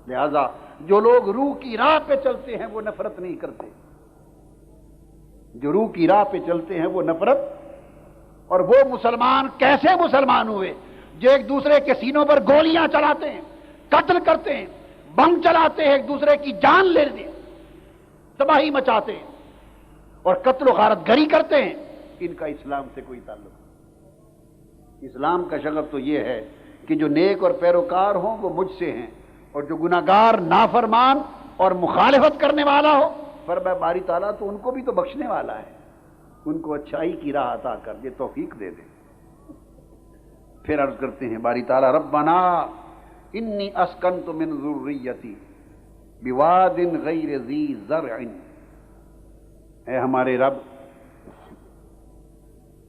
لہذا جو لوگ روح کی راہ پہ چلتے ہیں وہ نفرت نہیں کرتے، جو روح کی راہ پہ چلتے ہیں وہ نفرت، اور وہ مسلمان کیسے مسلمان ہوئے جو ایک دوسرے کے سینوں پر گولیاں چلاتے ہیں، قتل کرتے ہیں، بم چلاتے ہیں، ایک دوسرے کی جان لے دیں، تباہی مچاتے ہیں اور قتل و غارت گری کرتے ہیں، ان کا اسلام سے کوئی تعلق نہیں۔ اسلام کا شغف تو یہ ہے کہ جو نیک اور پیروکار ہوں وہ مجھ سے ہیں، اور جو گناہگار، نافرمان اور مخالفت کرنے والا ہو، فرمایا باری تعالیٰ تو ان کو بھی تو بخشنے والا ہے، ان کو اچھائی کی راہ عطا کر دے، توفیق دے دے۔ پھر عرض کرتے ہیں باری تعالیٰ ربنا انی اسکنت من ذریتی بواد غیر ذی زرع، اے ہمارے رب،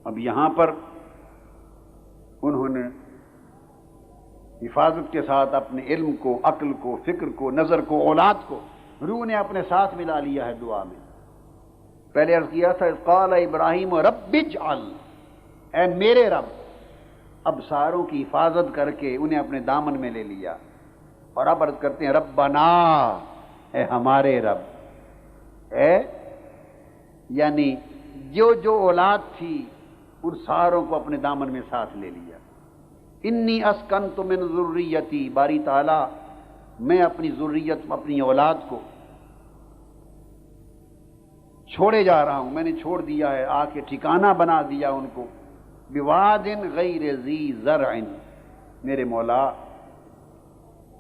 اب یہاں پر انہوں نے حفاظت کے ساتھ اپنے علم کو، عقل کو، فکر کو، نظر کو، اولاد کو، روح نے اپنے ساتھ ملا لیا ہے دعا میں۔ پہلے عرض کیا تھا قال ابراہیم رب اجعل، اے میرے رب، ابصاروں کی حفاظت کر کے انہیں اپنے دامن میں لے لیا، اور اب عرض کرتے ہیں ربنا، اے ہمارے رب، اے یعنی جو اولاد تھی ان ساروں کو اپنے دامن میں ساتھ لے لیا۔ انی اسکنت من ذریتی، باری تعالیٰ میں اپنی ذریت، اپنی اولاد کو چھوڑے جا رہا ہوں، میں نے چھوڑ دیا ہے، آ کے ٹھکانہ بنا دیا ان کو، بواد غیر ذی زرع، میرے مولا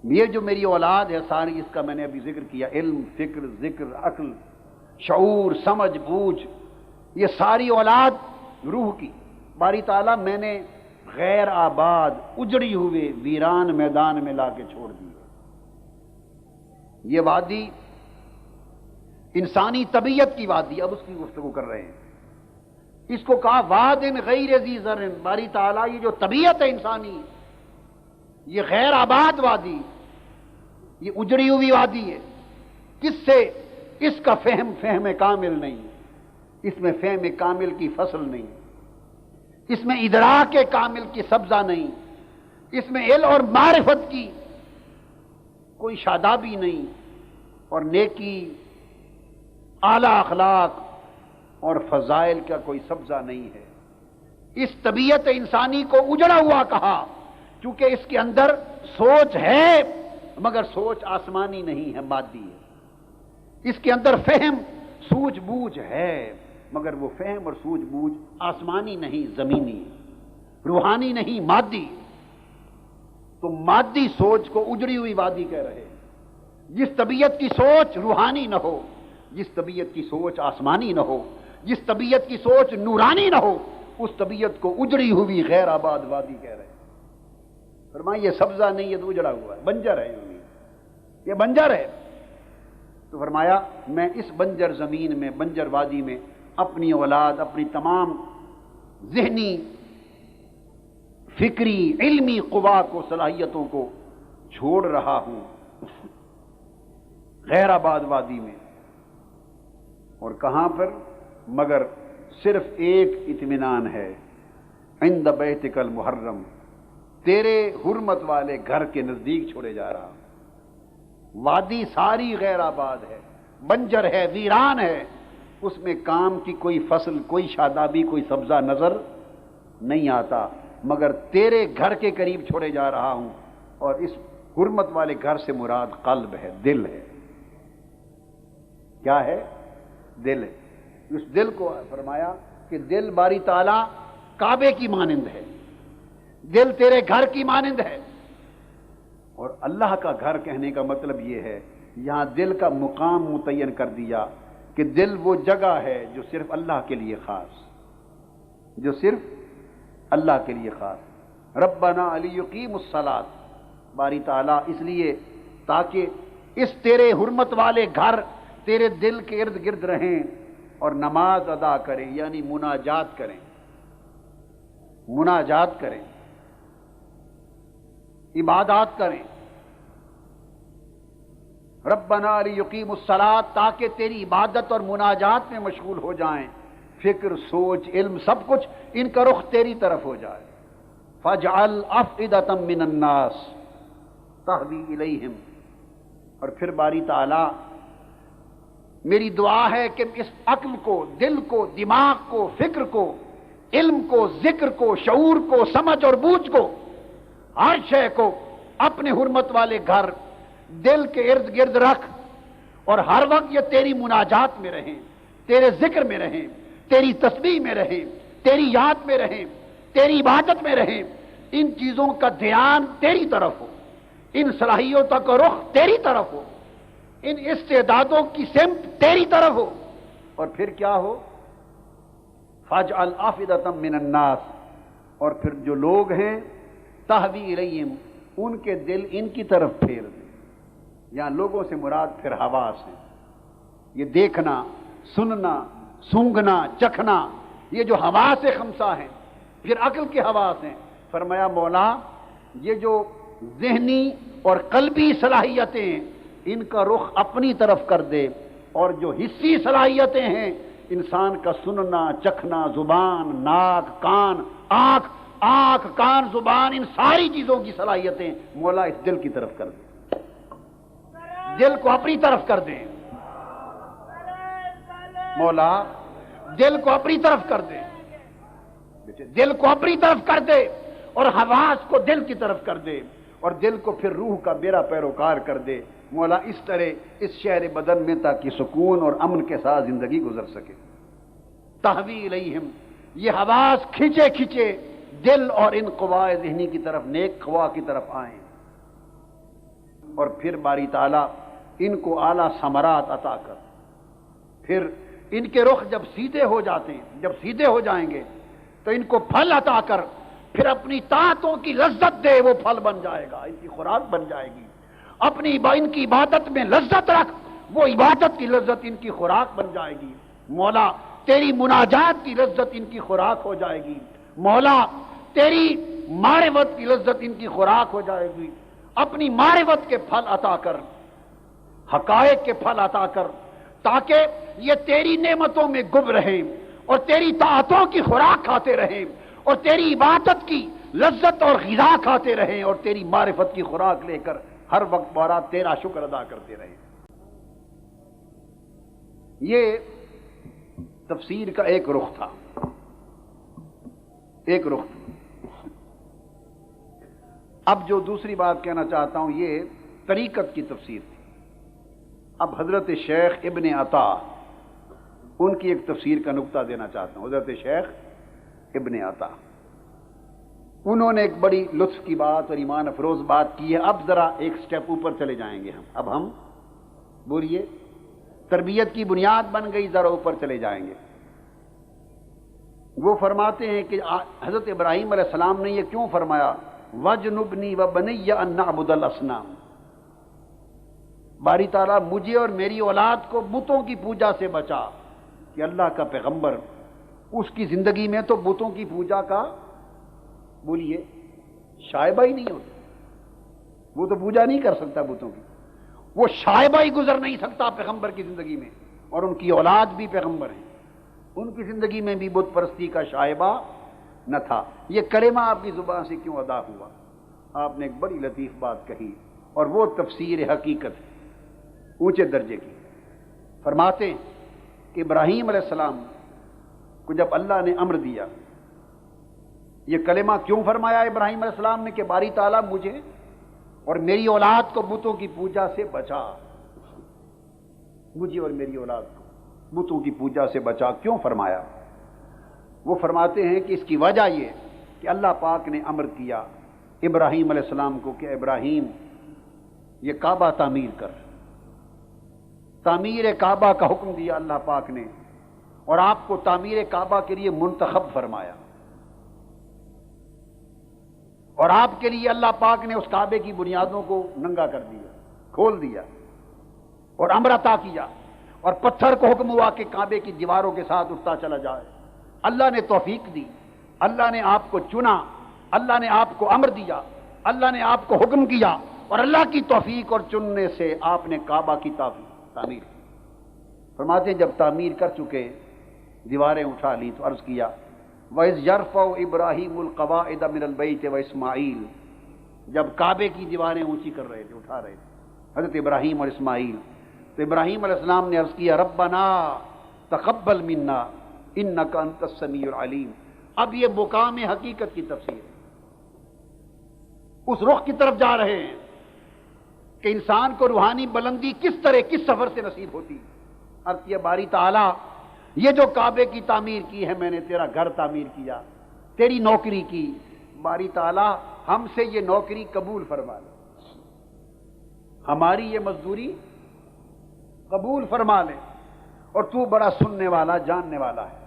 یہ جو میری اولاد ہے ساری، اس کا میں نے ابھی ذکر کیا، علم، فکر، ذکر، عقل، شعور، سمجھ، بوجھ، یہ ساری اولاد روح کی باری تعالیٰ میں نے غیر آباد، اجڑی ہوئے ویران میدان میں لا کے چھوڑ دی۔ یہ وادی انسانی طبیعت کی وادی، اب اس کی گفتگو کر رہے ہیں، اس کو کہا واد غیر ذی زرع، باری تعالیٰ یہ جو طبیعت ہے انسانی، یہ غیر آباد وادی، یہ اجڑی ہوئی وادی ہے، کس سے؟ اس کا فہم کامل نہیں، اس میں فہم کامل کی فصل نہیں، اس میں ادراک کامل کی سبزہ نہیں، اس میں علم اور معرفت کی کوئی شادابی نہیں، اور نیکی، اعلی اخلاق اور فضائل کا کوئی سبزہ نہیں ہے۔ اس طبیعت انسانی کو اجڑا ہوا کہا کیونکہ اس کے اندر سوچ ہے مگر سوچ آسمانی نہیں ہے، مادی ہے۔ اس کے اندر فہم، سوجھ بوجھ ہے مگر وہ فہم اور سوجھ بوجھ آسمانی نہیں، زمینی، روحانی نہیں، مادی۔ تو مادی سوچ کو اجڑی ہوئی وادی کہہ رہے ہیں۔ جس طبیعت کی سوچ روحانی نہ ہو، جس طبیعت کی سوچ آسمانی نہ ہو، جس طبیعت کی سوچ نورانی نہ ہو، اس طبیعت کو اجڑی ہوئی غیر آباد وادی کہہ رہے ہیں۔ فرمائیں یہ سبزہ نہیں، یہ تو اجڑا ہوا ہے، بنجر ہے، یہ بنجر ہے۔ تو فرمایا میں اس بنجر زمین میں، بنجر وادی میں اپنی اولاد، اپنی تمام ذہنی فکری علمی قوا کو، صلاحیتوں کو چھوڑ رہا ہوں غیر آباد وادی میں. اور کہاں پر؟ مگر صرف ایک اطمینان ہے، عند بیتک المحرم، تیرے حرمت والے گھر کے نزدیک چھوڑے جا رہا ہوں. وادی ساری غیر آباد ہے، بنجر ہے، ویران ہے، اس میں کام کی کوئی فصل، کوئی شادابی، کوئی سبزہ نظر نہیں آتا، مگر تیرے گھر کے قریب چھوڑے جا رہا ہوں. اور اس حرمت والے گھر سے مراد قلب ہے، دل ہے. کیا ہے؟ دل ہے. اس دل کو فرمایا کہ دل باری تعالیٰ کعبے کی مانند ہے، دل تیرے گھر کی مانند ہے. اور اللہ کا گھر کہنے کا مطلب یہ ہے، یہاں دل کا مقام متعین کر دیا کہ دل وہ جگہ ہے جو صرف اللہ کے لیے خاص، جو صرف اللہ کے لیے خاص. ربنا لیقیم الصلاۃ، باری تعالیٰ اس لیے تاکہ اس تیرے حرمت والے گھر تیرے دل کے ارد گرد رہیں اور نماز ادا کریں، یعنی مناجات کریں، مناجات کریں، عبادات کریں. ربنا لیقیم الصلاۃ، تاکہ تیری عبادت اور مناجات میں مشغول ہو جائیں، فکر، سوچ، علم، سب کچھ ان کا رخ تیری طرف ہو جائے. فاجعل افئدۃ من الناس تہوی الیہم. اور پھر باری تعالیٰ میری دعا ہے کہ اس عقل کو، دل کو، دماغ کو، فکر کو، علم کو، ذکر کو، شعور کو، سمجھ اور بوجھ کو، ہر شے کو اپنے حرمت والے گھر دل کے ارد گرد رکھ، اور ہر وقت یہ تیری مناجات میں رہیں، تیرے ذکر میں رہیں، تیری تسبیح میں رہیں، تیری یاد میں رہیں، تیری عبادت میں رہیں. ان چیزوں کا دھیان تیری طرف ہو، ان صلاحیتوں کا رخ تیری طرف ہو، ان استعدادوں کی سمت تیری طرف ہو. اور پھر کیا ہو؟ فاجعل افئدۃ من الناس، اور پھر جو لوگ ہیں تہوی الیہم، ان کے دل ان کی طرف پھیر دیں. یہاں لوگوں سے مراد پھر حواس ہیں، یہ دیکھنا، سننا، سونگھنا، چکھنا، یہ جو حواس خمسہ ہیں، پھر عقل کے حواس ہیں. فرمایا مولا یہ جو ذہنی اور قلبی صلاحیتیں ہیں ان کا رخ اپنی طرف کر دے، اور جو حسی صلاحیتیں ہیں انسان کا سننا، چکھنا، زبان، ناک، کان، آنکھ، کان، زبان، ان ساری چیزوں کی صلاحیتیں مولا اس دل کی طرف کر دے، دل کو اپنی طرف کر دے. مولا دل کو اپنی طرف کر دے، دل کو اپنی طرف کر دے، اور حواس کو دل کی طرف کر دے، اور دل کو پھر روح کا میرا پیروکار کر دے. مولا اس طرح اس شہر بدن میں تاکہ سکون اور امن کے ساتھ زندگی گزر سکے. تہوی الیہم، یہ حواس کھینچے کھینچے دل اور ان قوائے ذہنی کی طرف، نیک قوا کی طرف آئیں. اور پھر باری تعالیٰ ان کو اعلیٰ ثمرات عطا کر. پھر ان کے رخ جب سیدھے ہو جاتے ہیں، جب سیدھے ہو جائیں گے تو ان کو پھل عطا کر، پھر اپنی طاعتوں کی لذت دے، وہ پھل بن جائے گا، ان کی خوراک بن جائے گی. اپنی ان کی عبادت میں لذت رکھ، وہ عبادت کی لذت ان کی خوراک بن جائے گی. مولا تیری مناجات کی لذت ان کی خوراک ہو جائے گی. مولا تیری معرفت کی لذت ان کی خوراک ہو جائے گی. اپنی معرفت کے پھل عطا کر، حقائق کے پھل عطا کر، تاکہ یہ تیری نعمتوں میں گم رہیں اور تیری طاعتوں کی خوراک کھاتے رہیں، اور تیری عبادت کی لذت اور غذا کھاتے رہیں، اور تیری معرفت کی خوراک لے کر ہر وقت بارہ تیرا شکر ادا کرتے رہیں. یہ تفسیر کا ایک رخ تھا، ایک رخ تھا. اب جو دوسری بات کہنا چاہتا ہوں یہ طریقت کی تفسیر تھی. اب حضرت شیخ ابن عطا ان کی ایک تفسیر کا نقطہ دینا چاہتا ہوں. حضرت شیخ ابن عطا انہوں نے ایک بڑی لطف کی بات اور ایمان افروز بات کی ہے. اب ذرا ایک سٹیپ اوپر چلے جائیں گے ہم. اب ہم بولیے تربیت کی بنیاد بن گئی، ذرا اوپر چلے جائیں گے. وہ فرماتے ہیں کہ حضرت ابراہیم علیہ السلام نے یہ کیوں فرمایا وَجْنُبْنِي وَبَنِيَّ أَن نَعْبُدَ الْأَصْنَامَ، باری تعالیٰ مجھے اور میری اولاد کو بتوں کی پوجا سے بچا. کہ اللہ کا پیغمبر اس کی زندگی میں تو بتوں کی پوجا کا بولیے شائبہ ہی نہیں ہوتی، وہ تو پوجا نہیں کر سکتا بتوں کی، وہ شائبہ ہی گزر نہیں سکتا پیغمبر کی زندگی میں، اور ان کی اولاد بھی پیغمبر ہیں، ان کی زندگی میں بھی بت پرستی کا شائبہ نہ تھا۔ یہ کلمہ آپ کی زبان سے کیوں ادا ہوا؟ آپ نے ایک بڑی لطیف بات کہی، اور وہ تفسیر حقیقت ہے اونچے درجے کی۔ فرماتے ہیں کہ ابراہیم علیہ السلام کو جب اللہ نے امر دیا، یہ کلمہ کیوں فرمایا ابراہیم علیہ السلام نے کہ باری تعالیٰ مجھے اور میری اولاد کو بتوں کی پوجا سے بچا، مجھے اور میری اولاد کو بتوں کی پوجا سے بچا، کیوں فرمایا؟ وہ فرماتے ہیں کہ اس کی وجہ یہ کہ اللہ پاک نے امر کیا ابراہیم علیہ السلام کو کہ ابراہیم یہ کعبہ تعمیر کر، تعمیر کعبہ کا حکم دیا اللہ پاک نے، اور آپ کو تعمیر کعبہ کے لیے منتخب فرمایا، اور آپ کے لیے اللہ پاک نے اس کعبے کی بنیادوں کو ننگا کر دیا، کھول دیا، اور امر عطا کیا، اور پتھر کو حکم ہوا کہ کعبے کی دیواروں کے ساتھ اٹھتا چلا جائے۔ اللہ نے توفیق دی، اللہ نے آپ کو چنا، اللہ نے آپ کو امر دیا، اللہ نے آپ کو حکم کیا، اور اللہ کی توفیق اور چننے سے آپ نے کعبہ کی تعمیر کی۔ فرماتے ہیں جب تعمیر کر چکے، دیواریں اٹھا لی تو عرض کیا وَإِذْ يَرْفَعُ إِبْرَاهِيمُ الْقَوَاعِدَ مِنَ الْبَيْتِ وَإِسْمَاعِيلُ، جب کعبے کی دیواریں اونچی کر رہے تھے، اٹھا رہے تھے حضرت ابراہیم اور اسماعیل، تو ابراہیم علیہ السلام نے عرض کیا ربنا تقبل منا انک انت السمیع العلیم۔ اب یہ مقام حقیقت کی تفسیر ہے، اس رخ کی طرف جا رہے ہیں کہ انسان کو روحانی بلندی کس طرح کس سفر سے نصیب ہوتی۔ عرض کیا باری تعالیٰ یہ جو کعبے کی تعمیر کی ہے، میں نے تیرا گھر تعمیر کیا، تیری نوکری کی، باری تعالیٰ ہم سے یہ نوکری قبول فرما لے، ہماری یہ مزدوری قبول فرما لے، اور تو بڑا سننے والا جاننے والا ہے۔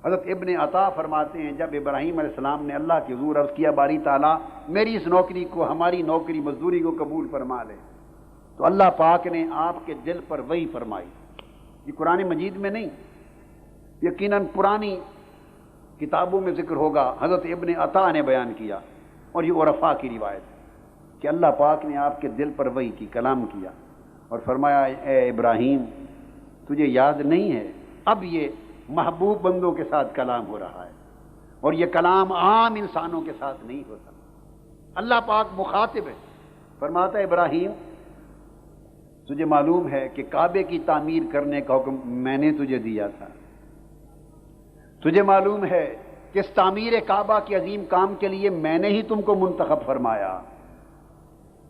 حضرت ابن عطا فرماتے ہیں جب ابراہیم علیہ السلام نے اللہ کے حضور عرض کیا باری تعالیٰ میری اس نوکری کو، ہماری نوکری مزدوری کو قبول فرما لے، تو اللہ پاک نے آپ کے دل پر وحی فرمائی۔ یہ قرآن مجید میں نہیں، یقیناً پرانی کتابوں میں ذکر ہوگا، حضرت ابن عطا نے بیان کیا، اور یہ عرفاء کی روایت ہے کہ اللہ پاک نے آپ کے دل پر وحی کی، کلام کیا، اور فرمایا اے ابراہیم تجھے یاد نہیں ہے، اب یہ محبوب بندوں کے ساتھ کلام ہو رہا ہے، اور یہ کلام عام انسانوں کے ساتھ نہیں ہوتا۔ اللہ پاک مخاطب ہے، فرماتا ہے ابراہیم تجھے معلوم ہے کہ کعبے کی تعمیر کرنے کا حکم میں نے تجھے دیا تھا، تجھے معلوم ہے کہ اس تعمیر کعبہ کے عظیم کام کے لیے میں نے ہی تم کو منتخب فرمایا،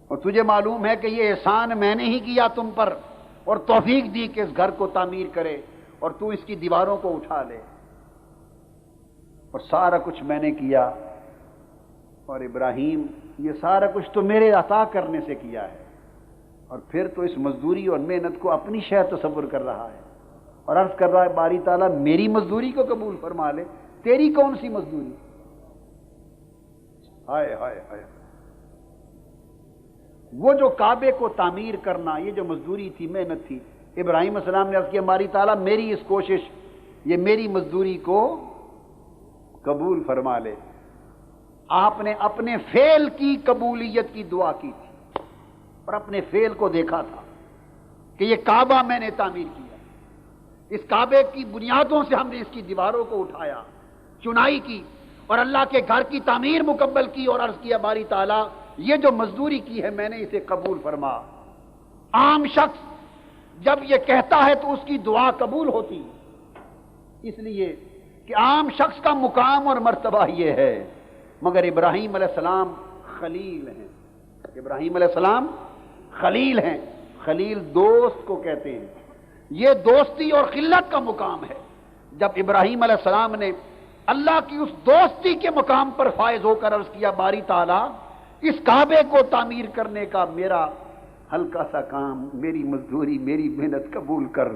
اور تجھے معلوم ہے کہ یہ احسان میں نے ہی کیا تم پر، اور توفیق دی کہ اس گھر کو تعمیر کرے اور تو اس کی دیواروں کو اٹھا لے، اور سارا کچھ میں نے کیا، اور ابراہیم یہ سارا کچھ تو میرے عطا کرنے سے کیا ہے، اور پھر تو اس مزدوری اور محنت کو اپنی شے تصور کر رہا ہے، اور عرض کر رہا ہے باری تعالیٰ میری مزدوری کو قبول فرما لے، تیری کون سی مزدوری؟ ہائے ہائے ہائے، وہ جو کعبے کو تعمیر کرنا، یہ جو مزدوری تھی، محنت تھی، ابراہیم علیہ السلام نے عرض کیا ہماری تعالیٰ میری اس کوشش، یہ میری مزدوری کو قبول فرما لے۔ آپ نے اپنے فعل کی قبولیت کی دعا کی تھی، اور اپنے فعل کو دیکھا تھا کہ یہ کعبہ میں نے تعمیر کیا، اس کعبے کی بنیادوں سے ہم نے اس کی دیواروں کو اٹھایا، چنائی کی، اور اللہ کے گھر کی تعمیر مکمل کی، اور عرض کیا باری تعالیٰ یہ جو مزدوری کی ہے میں نے اسے قبول فرما۔ عام شخص جب یہ کہتا ہے تو اس کی دعا قبول ہوتی، اس لیے کہ عام شخص کا مقام اور مرتبہ یہ ہے، مگر ابراہیم علیہ السلام خلیل ہیں، ابراہیم علیہ السلام خلیل ہیں، خلیل دوست کو کہتے ہیں، یہ دوستی اور خلت کا مقام ہے۔ جب ابراہیم علیہ السلام نے اللہ کی اس دوستی کے مقام پر فائز ہو کر عرض کیا باری تعالیٰ اس کعبے کو تعمیر کرنے کا میرا ہلکا سا کام، میری مزدوری، میری محنت قبول کر،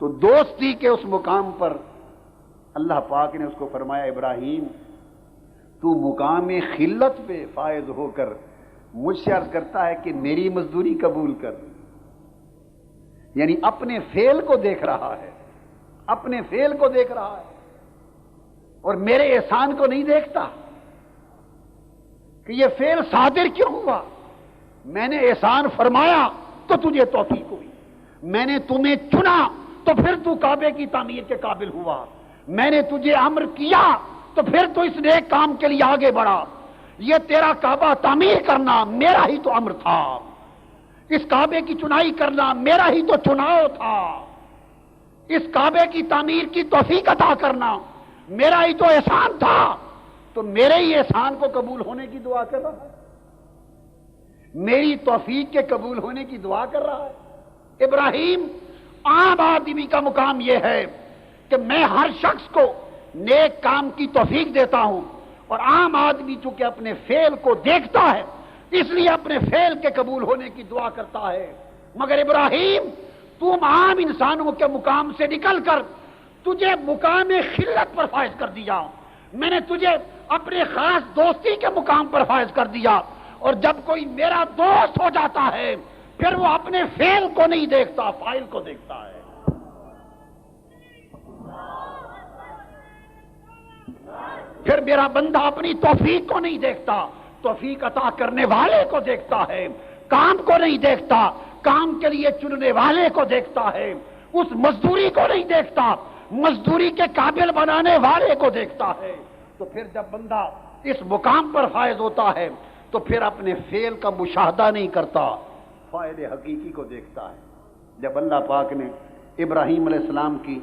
تو دوستی کے اس مقام پر اللہ پاک نے اس کو فرمایا ابراہیم تو مقام خلت پہ فائز ہو کر مجھ سے عرض کرتا ہے کہ میری مزدوری قبول کر، یعنی اپنے فعل کو دیکھ رہا ہے، اپنے فعل کو دیکھ رہا ہے، اور میرے احسان کو نہیں دیکھتا۔ کہ یہ فعل صادر کیوں ہوا؟ میں نے احسان فرمایا تو تجھے توفیق ہوئی، میں نے تمہیں چنا تو پھر تو کعبے کی تعمیر کے قابل ہوا، میں نے تجھے امر کیا تو پھر تو اس نیک کام کے لیے آگے بڑھا۔ یہ تیرا کعبہ تعمیر کرنا میرا ہی تو امر تھا، اس کعبے کی چنائی کرنا میرا ہی تو چناؤ تھا، اس کعبے کی تعمیر کی توفیق عطا کرنا میرا ہی تو احسان تھا، تو میرے ہی احسان کو قبول ہونے کی دعا کر رہا ہے، میری توفیق کے قبول ہونے کی دعا کر رہا ہے۔ ابراہیم، عام آدمی کا مقام یہ ہے کہ میں ہر شخص کو نیک کام کی توفیق دیتا ہوں، اور عام آدمی چونکہ اپنے فعل کو دیکھتا ہے اس لیے اپنے فعل کے قبول ہونے کی دعا کرتا ہے۔ مگر ابراہیم، تم عام انسانوں کے مقام سے نکل کر تجھے مقام خلت پر فائز کر دیا، میں نے تجھے اپنے خاص دوستی کے مقام پر فائز کر دیا، اور جب کوئی میرا دوست ہو جاتا ہے پھر وہ اپنے فعل کو نہیں دیکھتا، فاعل کو دیکھتا ہے۔ پھر میرا بندہ اپنی توفیق کو نہیں دیکھتا، توفیق عطا کرنے والے کو دیکھتا ہے، کام کو نہیں دیکھتا، کام کے لیے چننے والے کو دیکھتا ہے، اس مزدوری کو نہیں دیکھتا، مزدوری کے قابل بنانے والے کو دیکھتا ہے۔ تو پھر جب بندہ اس مقام پر فائز ہوتا ہے تو پھر اپنے فعل کا مشاہدہ نہیں کرتا، فائل حقیقی کو دیکھتا ہے۔ جب اللہ پاک نے ابراہیم علیہ السلام کی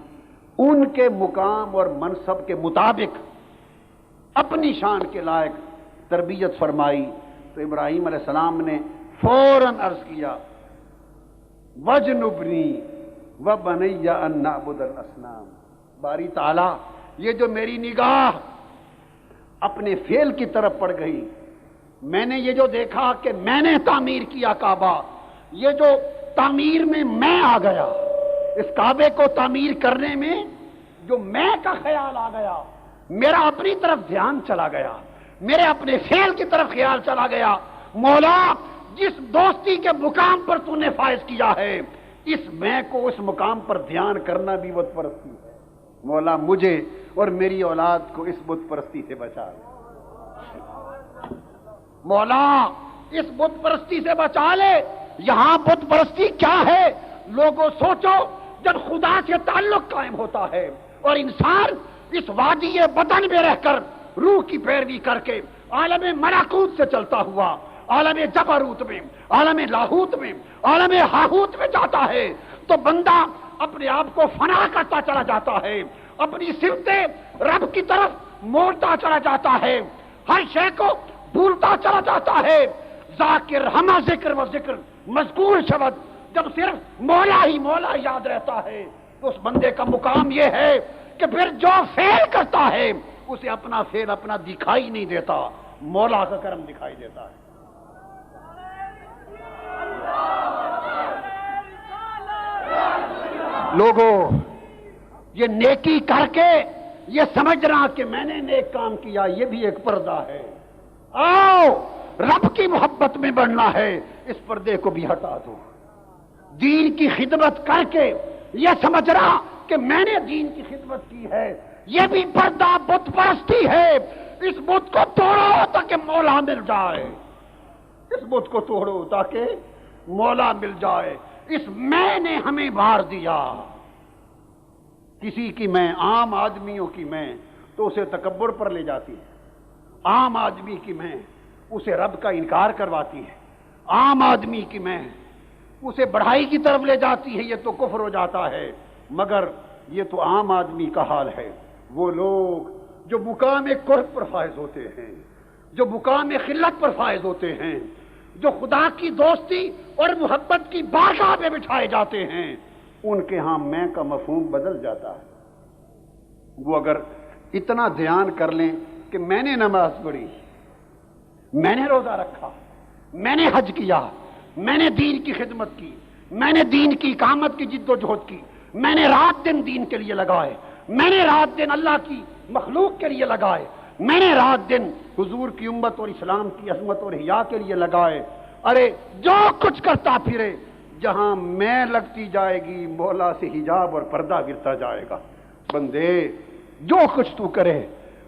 ان کے مقام اور منصب کے مطابق اپنی شان کے لائق تربیت فرمائی تو ابراہیم علیہ السلام نے فوراً عرض کیا، وَجْنُبْنِي وَبَنِيَّ أَن نَعْبُدَ الْأَصْنَامَ۔ باری تعالیٰ، یہ جو میری نگاہ اپنے فعل کی طرف پڑ گئی، میں نے یہ جو دیکھا کہ میں نے تعمیر کیا کعبہ، یہ جو تعمیر میں میں آ گیا، اس کعبے کو تعمیر کرنے میں جو میں کا خیال آ گیا، میرا اپنی طرف دھیان چلا گیا، میرے اپنے فعل کی طرف خیال چلا گیا۔ مولا، جس دوستی کے مقام پر تو نے فائز کیا ہے، اس میں کو اس مقام پر دھیان کرنا بھی بت پرستی ہے۔ مولا، مجھے اور میری اولاد کو اس بت پرستی سے بچا لے۔ مولا، اس بت پرستی سے بچا لے۔ یہاں بت پرستی کیا ہے؟ لوگوں سوچو، جب خدا سے تعلق قائم ہوتا ہے اور انسان اس وادی بدن میں رہ کر روح کی پیروی کر کے عالم ملکوت سے چلتا ہوا عالم جبروت میں، عالم لاہوت میں، عالم ہاہوت میں جاتا ہے تو بندہ اپنے آپ کو فنا کرتا چلا جاتا ہے، اپنی صفتیں رب کی طرف موڑتا چلا جاتا ہے، ہر شے کو بھولتا چلا جاتا ہے۔ ذاکر ہمہ ذکر و ذکر مذکور شبد، جب صرف مولا ہی مولا یاد رہتا ہے تو اس بندے کا مقام یہ ہے کہ پھر جو فعل کرتا ہے اسے اپنا فعل اپنا دکھائی نہیں دیتا، مولا کا کرم دکھائی دیتا ہے۔ لوگوں، یہ نیکی کر کے یہ سمجھنا کہ میں نے نیک کام کیا، یہ بھی ایک پردہ ہے۔ آؤ، رب کی محبت میں بڑھنا ہے، اس پردے کو بھی ہٹا دو۔ دین کی خدمت کر کے یہ سمجھنا کہ میں نے دین کی خدمت کی ہے، یہ بھی پردہ بت پرستی ہے۔ اس بت کو توڑو تاکہ مولا مل جائے، اس بت کو توڑو تاکہ مولا مل جائے۔ اس میں نے ہمیں مار دیا، کسی کی میں، عام آدمیوں کی میں تو اسے تکبر پر لے جاتی ہے، عام آدمی کی میں اسے رب کا انکار کرواتی ہے، عام آدمی کی میں اسے بڑھائی کی طرف لے جاتی ہے، یہ تو کفر ہو جاتا ہے۔ مگر یہ تو عام آدمی کا حال ہے۔ وہ لوگ جو مقام قرب پر فائز ہوتے ہیں، جو مقام خلت پر فائز ہوتے ہیں، جو خدا کی دوستی اور محبت کی بارگاہ میں بٹھائے جاتے ہیں، ان کے ہاں میں کا مفہوم بدل جاتا ہے۔ وہ اگر اتنا دھیان کر لیں کہ میں نے نماز پڑھی، میں نے روزہ رکھا، میں نے حج کیا، میں نے دین کی خدمت کی، میں نے دین کی اقامت کی جد و جہد کی، میں نے رات دن دین کے لیے لگائے، میں نے رات دن اللہ کی مخلوق کے لیے لگائے، میں نے رات دن حضور کی امت اور اسلام کی عظمت اور حیا کے لیے لگائے۔ ارے جو کچھ کرتا پھرے، جہاں میں لگتی جائے گی مولا سے حجاب اور پردہ گرتا جائے گا۔ بندے، جو کچھ تو کرے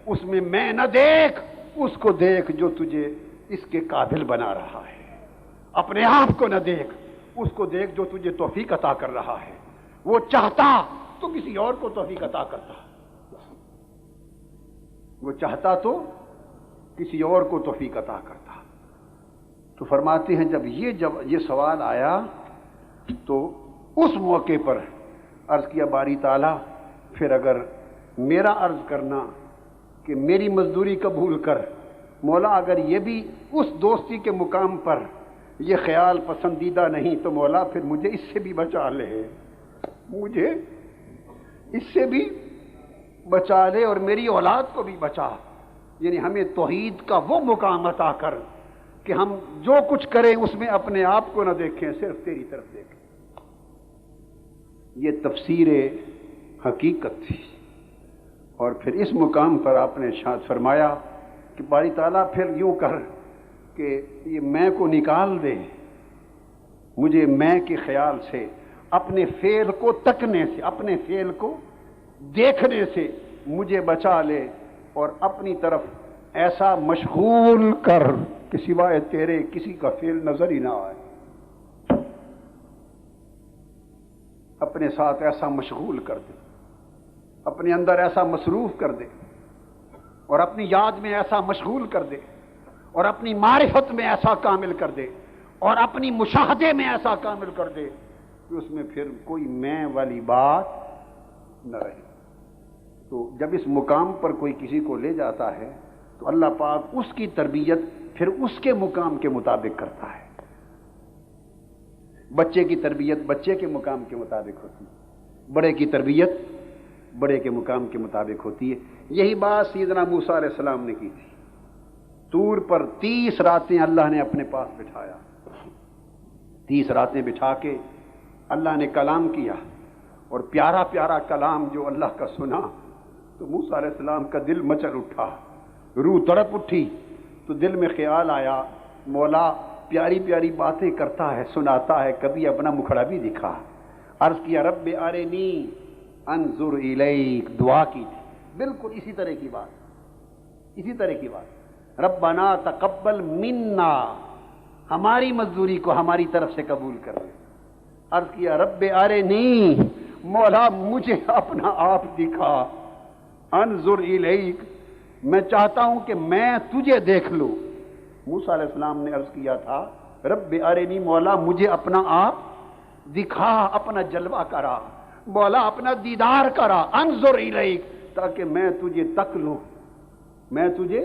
اس میں نہ دیکھ، اس کو دیکھ جو تجھے اس کے قابل بنا رہا ہے۔ اپنے آپ کو نہ دیکھ، اس کو دیکھ جو تجھے توفیق عطا کر رہا ہے۔ وہ چاہتا تو کسی اور کو توفیق عطا کرتا، وہ چاہتا تو کسی اور کو توفیق عطا کرتا۔ تو فرماتے ہیں جب یہ سوال آیا تو اس موقع پر عرض کیا باری تعالیٰ پھر اگر میرا عرض کرنا کہ میری مزدوری قبول کر، مولا اگر یہ بھی اس دوستی کے مقام پر یہ خیال پسندیدہ نہیں تو مولا پھر مجھے اس سے بھی بچا لے، مجھے اس سے بھی بچا لے اور میری اولاد کو بھی بچا، یعنی ہمیں توحید کا وہ مقام عطا کر کہ ہم جو کچھ کریں اس میں اپنے آپ کو نہ دیکھیں، صرف تیری طرف دیکھیں۔ یہ تفسیر حقیقت تھی۔ اور پھر اس مقام پر آپ نے ارشاد فرمایا کہ باری تعالیٰ پھر یوں کر کہ یہ میں کو نکال دے، مجھے میں کے خیال سے، اپنے فعل کو تکنے سے، اپنے فعل کو دیکھنے سے مجھے بچا لے اور اپنی طرف ایسا مشغول کر کہ سوائے تیرے کسی کا فعل نظر ہی نہ آئے، اپنے ساتھ ایسا مشغول کر دے، اپنے اندر ایسا مصروف کر دے اور اپنی یاد میں ایسا مشغول کر دے اور اپنی معرفت میں ایسا کامل کر دے اور اپنی مشاہدے میں ایسا کامل کر دے کہ اس میں پھر کوئی میں والی بات نہ رہے۔ تو جب اس مقام پر کوئی کسی کو لے جاتا ہے تو اللہ پاک اس کی تربیت پھر اس کے مقام کے مطابق کرتا ہے۔ بچے کی تربیت بچے کے مقام کے مطابق ہوتی ہے، بڑے کی تربیت بڑے کے مقام کے مطابق ہوتی ہے۔ یہی بات سیدنا موسیٰ علیہ السلام نے کی تھی۔ طور پر 30 راتیں اللہ نے اپنے پاس بٹھایا، 30 راتیں بٹھا کے اللہ نے کلام کیا، اور پیارا پیارا کلام جو اللہ کا سنا تو موسیٰ علیہ السلام کا دل مچل اٹھا، روح تڑپ اٹھی، تو دل میں خیال آیا مولا پیاری پیاری باتیں کرتا ہے، سناتا ہے، کبھی اپنا مکھڑا بھی دکھا۔ عرض کیا رب ارنی انظر الیک، دعا کی تھی، بالکل اسی طرح کی بات، اسی طرح کی بات، ربنا تقبل منا، ہماری مزدوری کو ہماری طرف سے قبول کر لے۔ عرض کیا رب ارنی، مولا مجھے اپنا آپ دکھا، انظر الیک، میں چاہتا ہوں کہ میں تجھے دیکھ لوں۔ موسیٰ علیہ السلام نے عرض کیا تھا رب ارنی، مولا مجھے اپنا آپ دکھا، اپنا جلوہ کرا، مولا اپنا دیدار کرا، انظر الیک، تاکہ میں تجھے تک لوں، میں تجھے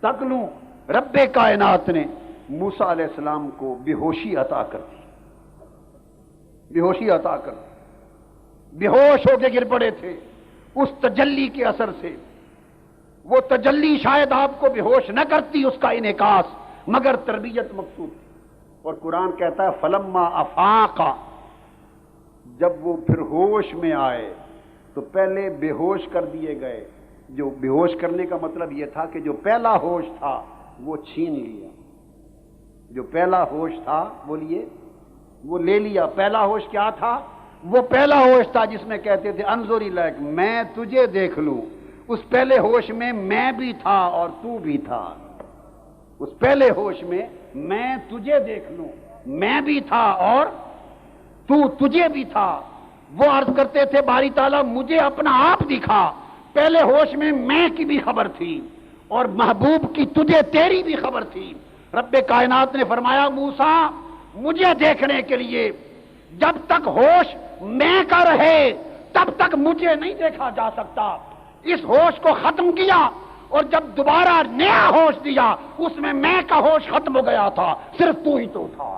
تک لوں۔ رب کائنات نے موسیٰ علیہ السلام کو بے ہوشی عطا کر دی، بے ہوشی عطا کر دی، بے ہوش ہو کے گر پڑے تھے اس تجلی کے اثر سے۔ وہ تجلی شاید آپ کو بے ہوش نہ کرتی، اس کا انعکاس، مگر تربیت مقصود تھی۔ اور قرآن کہتا ہے فلما افاقا، جب وہ پھر ہوش میں آئے تو پہلے بے ہوش کر دیے گئے۔ جو بے ہوش کرنے کا مطلب یہ تھا کہ جو پہلا ہوش تھا وہ چھین لیا، جو پہلا ہوش تھا وہ لے لیا۔ پہلا ہوش کیا تھا؟ وہ پہلا ہوش تھا جس میں کہتے تھے انظر الیک، میں تجھے دیکھ لوں۔ اس پہلے ہوش میں میں بھی تھا اور تو بھی تھا، اس پہلے ہوش میں میں تجھے دیکھ لوں، میں بھی تھا اور تو تجھے بھی تھا۔ وہ عرض کرتے تھے باری تعالیٰ مجھے اپنا آپ دکھا، پہلے ہوش میں کی بھی خبر تھی اور محبوب کی تجھے تیری بھی خبر تھی۔ رب کائنات نے فرمایا موسیٰ مجھے دیکھنے کے لیے جب تک ہوش میں کا رہے تب تک مجھے نہیں دیکھا جا سکتا۔ اس ہوش کو ختم کیا اور جب دوبارہ نیا ہوش دیا اس میں کا ہوش ختم ہو گیا تھا، صرف تو ہی تو تھا۔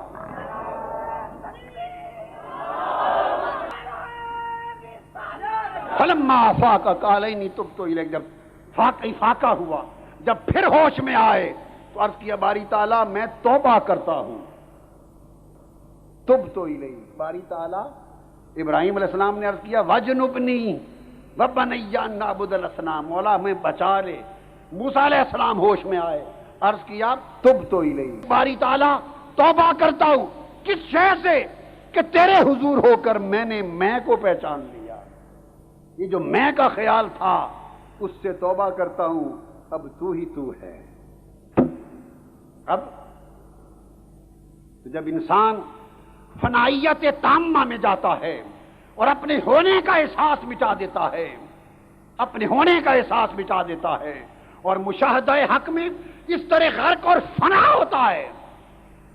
فلما افاق قال انی تبت الیک، جب افاقہ ہوا، جب پھر ہوش میں آئے تو عرض کیا باری تعالیٰ میں توبہ کرتا ہوں، تبت الیک۔ باری تعالیٰ ابراہیم علیہ السلام نے عرض کیا وجنبنی وبنی ان نعبد الاصنام، مولا میں بچا لے۔ موسیٰ علیہ السلام ہوش میں آئے، عرض کیا تبت الیک، باری تعالیٰ توبہ کرتا ہوں، کس شے سے؟ کہ تیرے حضور ہو کر میں نے میں کو پہچان لیا، یہ جو میں کا خیال تھا اس سے توبہ کرتا ہوں، اب تو ہی تو ہے۔ اب تو جب انسان فنائیت تامہ میں جاتا ہے اور اپنے ہونے کا احساس مٹا دیتا ہے، اپنے ہونے کا احساس مٹا دیتا ہے اور مشاہدہ حق میں اس طرح غرق اور فنا ہوتا ہے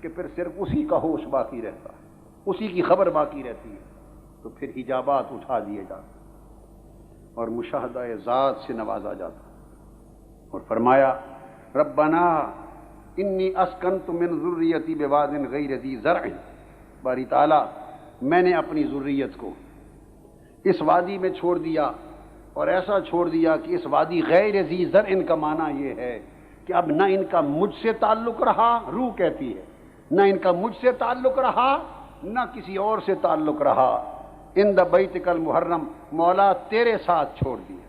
کہ پھر صرف اسی کا ہوش باقی رہتا ہے، اسی کی خبر باقی رہتی ہے، تو پھر حجابات اٹھا دیے جاتے اور مشاہدہ ذات سے نوازا جاتا اور فرمایا ربنا انی اسکنت من ذریتی بواد غیر ذی زرع، باری تعالیٰ میں نے اپنی ذریت کو اس وادی میں چھوڑ دیا اور ایسا چھوڑ دیا کہ اس وادی غیر ذی زرع کا معنی یہ ہے کہ اب نہ ان کا مجھ سے تعلق رہا، روح کہتی ہے، نہ ان کا مجھ سے تعلق رہا نہ کسی اور سے تعلق رہا، ان دا بیتک المحرم، مولا تیرے ساتھ چھوڑ دیے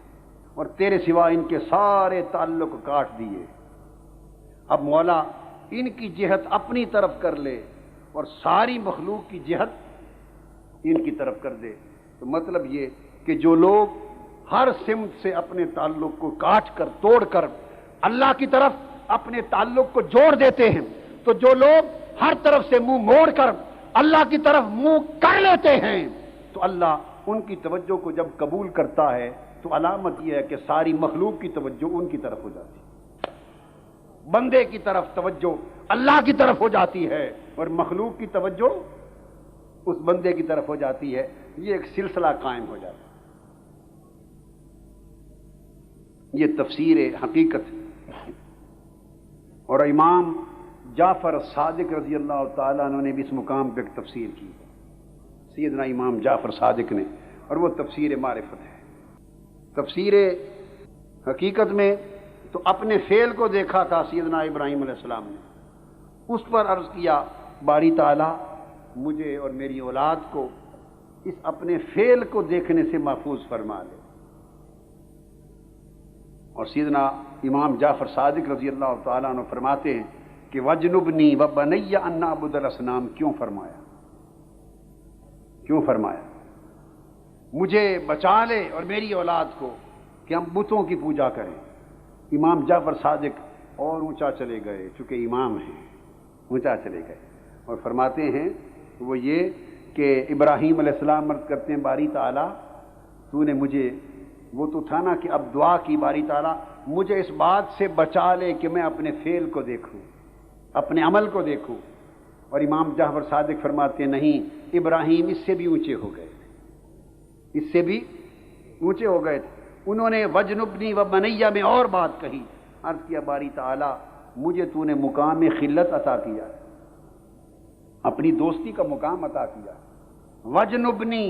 اور تیرے سوا ان کے سارے تعلق کاٹ دیے۔ اب مولا ان کی جہت اپنی طرف کر لے اور ساری مخلوق کی جہت ان کی طرف کر دے۔ تو مطلب یہ کہ جو لوگ ہر سمت سے اپنے تعلق کو کاٹ کر توڑ کر اللہ کی طرف اپنے تعلق کو جوڑ دیتے ہیں، تو جو لوگ ہر طرف سے منہ موڑ کر اللہ کی طرف منہ کر لیتے ہیں، تو اللہ ان کی توجہ کو جب قبول کرتا ہے تو علامت یہ ہے کہ ساری مخلوق کی توجہ ان کی طرف ہو جاتی ہے، بندے کی طرف توجہ اللہ کی طرف ہو جاتی ہے اور مخلوق کی توجہ اس بندے کی طرف ہو جاتی ہے، یہ ایک سلسلہ قائم ہو جاتا ہے۔ یہ تفسیر حقیقت ہے اور امام جعفر صادق رضی اللہ تعالیٰ عنہ نے بھی اس مقام پہ ایک تفسیر کی، سیدنا امام جعفر صادق نے، اور وہ تفسیر معرفت ہے۔ تفسیر حقیقت میں تو اپنے فعل کو دیکھا تھا سیدنا ابراہیم علیہ السلام نے، اس پر عرض کیا باری تعالیٰ مجھے اور میری اولاد کو اس اپنے فعل کو دیکھنے سے محفوظ فرما لے، اور سیدنا امام جعفر صادق رضی اللہ تعالیٰ عنہ فرماتے ہیں کہ وجنبنی وبنی ان نعبد الاصنام، کیوں فرمایا؟ کیوں فرمایا مجھے بچا لے اور میری اولاد کو کہ ہم بتوں کی پوجا کریں؟ امام جعفر صادق اور اونچا چلے گئے، چونکہ امام ہیں اونچا چلے گئے اور فرماتے ہیں وہ یہ کہ ابراہیم علیہ السلام عرض کرتے ہیں باری تعالیٰ تو نے مجھے، وہ تو تھا نا کہ اب دعا کی باری تعالیٰ مجھے اس بات سے بچا لے کہ میں اپنے فعل کو دیکھوں، اپنے عمل کو دیکھوں، اور امام جعفر صادق فرماتے ہیں نہیں، ابراہیم اس سے بھی اونچے ہو گئے، اس سے بھی اونچے ہو گئے تھے۔ انہوں نے وجنبنی و بنیہ میں اور بات کہی، عرض کیا باری تعالیٰ مجھے تو نے مقام خلت عطا کیا، اپنی دوستی کا مقام عطا کیا، وجنبنی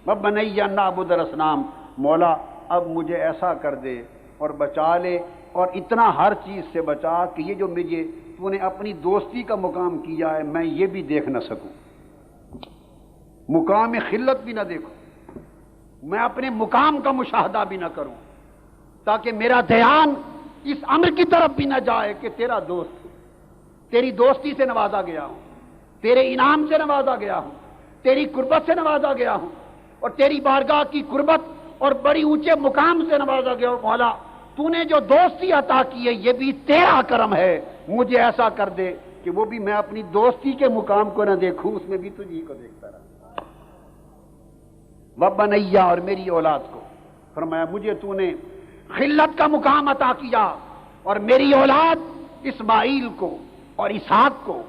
و بنیہ نعبد الاصنام، مولا اب مجھے ایسا کر دے اور بچا لے اور اتنا ہر چیز سے بچا کہ یہ جو مجھے تو نے اپنی دوستی کا مقام کیا ہے میں یہ بھی دیکھ نہ سکوں، مقام خلت بھی نہ دیکھوں، میں اپنے مقام کا مشاہدہ بھی نہ کروں، تاکہ میرا دھیان اس امر کی طرف بھی نہ جائے کہ تیرا دوست، تیری دوستی سے نوازا گیا ہوں، تیرے انعام سے نوازا گیا ہوں، تیری قربت سے نوازا گیا ہوں اور تیری بارگاہ کی قربت اور بڑی اونچے مقام سے نوازا گیا ہوں، مولا تو نے جو دوستی عطا کی ہے یہ بھی تیرا کرم ہے، مجھے ایسا کر دے کہ وہ بھی میں اپنی دوستی کے مقام کو نہ دیکھوں، اس میں بھی تجھی کو دیکھتا رہا۔ وبنیہ، اور میری اولاد کو، فرمایا مجھے تو نے خلت کا مقام عطا کیا اور میری اولاد اسماعیل کو اور اسحاق کو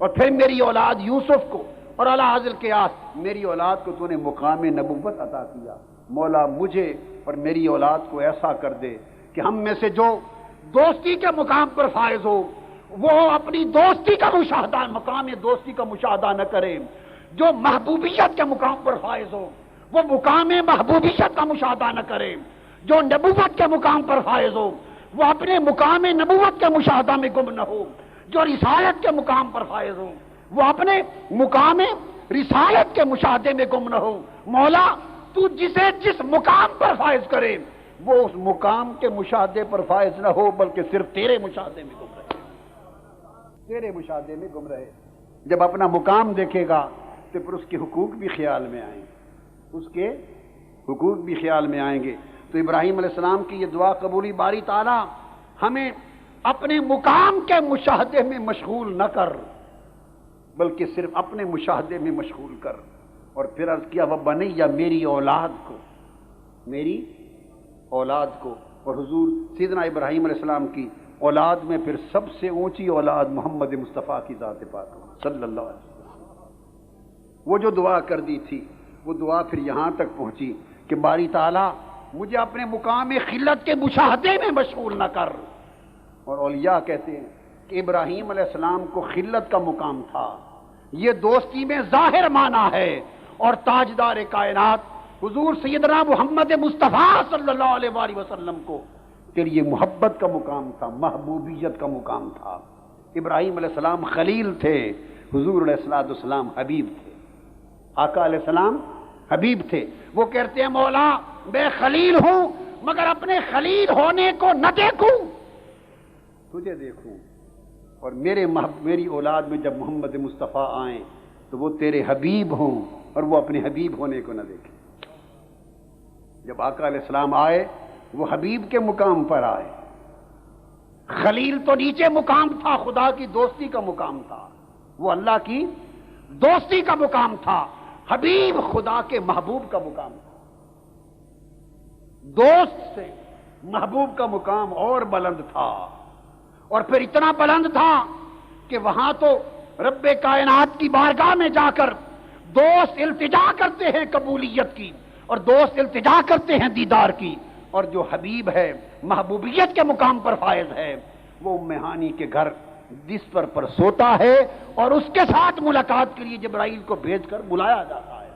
اور پھر میری اولاد یوسف کو اور اعلیٰ حضر قیاس میری اولاد کو تو نے مقام نبوت عطا کیا، مولا مجھے اور میری اولاد کو ایسا کر دے کہ ہم میں سے جو دوستی کے مقام پر فائز ہو وہ اپنی دوستی کا مشاہدہ، مقام دوستی کا مشاہدہ نہ کرے، جو محبوبیت کے مقام پر فائز ہو وہ مقام محبوبیت کا مشاہدہ نہ کرے، جو نبوت کے مقام پر فائز ہو وہ اپنے مقام نبوت کے مشاہدہ میں گم نہ ہو، جو رسالت کے مقام پر فائز ہو وہ اپنے مقام رسالت کے مشاہدے میں گم نہ ہو، مولا تو جسے جس مقام پر فائز کرے وہ اس مقام کے مشاہدے پر فائز نہ ہو بلکہ صرف تیرے مشاہدے میں گم رہے، تیرے مشاہدے میں گم رہے۔ جب اپنا مقام دیکھے گا تو پھر اس کے حقوق بھی خیال میں آئیں گے، اس کے حقوق بھی خیال میں آئیں گے۔ تو ابراہیم علیہ السلام کی یہ دعا قبولی، باری تعالیٰ ہمیں اپنے مقام کے مشاہدے میں مشغول نہ کر، بلکہ صرف اپنے مشاہدے میں مشغول کر۔ اور پھر عرض کیا وَبَنِيَّ میری اولاد کو، میری اولاد کو۔ اور حضور سیدنا ابراہیم علیہ السلام کی اولاد میں پھر سب سے اونچی اولاد محمد مصطفیٰ کی ذات پاک صلی اللہ علیہ وسلم۔ وہ جو دعا کر دی تھی، وہ دعا پھر یہاں تک پہنچی کہ باری تعالیٰ مجھے اپنے مقام خلت کے مشاہدے میں مشغول نہ کر۔ اور اولیاء کہتے ہیں کہ ابراہیم علیہ السلام کو خلت کا مقام تھا، یہ دوستی میں ظاہر معنی ہے، اور تاجدار کائنات حضور سیدنا محمد مصطفیٰ صلی اللہ علیہ وآلہ وسلم کو پھر یہ محبت کا مقام تھا، محبوبیت کا مقام تھا۔ ابراہیم علیہ السلام خلیل تھے، حضور علیہ السلام حبیب تھے، آقا علیہ السلام حبیب تھے۔ وہ کہتے ہیں مولا میں خلیل ہوں مگر اپنے خلیل ہونے کو نہ دیکھوں، تجھے دیکھوں، اور میری اولاد میں جب محمد مصطفیٰ آئیں تو وہ تیرے حبیب ہوں اور وہ اپنے حبیب ہونے کو نہ دیکھیں۔ جب آقا علیہ السلام آئے وہ حبیب کے مقام پر آئے۔ خلیل تو نیچے مقام تھا، خدا کی دوستی کا مقام تھا، وہ اللہ کی دوستی کا مقام تھا۔ حبیب خدا کے محبوب کا مقام تھا۔ دوست سے محبوب کا مقام اور بلند تھا، اور پھر اتنا بلند تھا کہ وہاں تو رب کائنات کی بارگاہ میں جا کر دوست التجا کرتے ہیں قبولیت کی، اور دوست التجا کرتے ہیں دیدار کی، اور جو حبیب ہے محبوبیت کے مقام پر فائز ہے وہ ام ہانی کے گھر بستر پر سوتا ہے، اور اس کے ساتھ ملاقات کے لیے جبرائیل کو بھیج کر بلایا جاتا ہے۔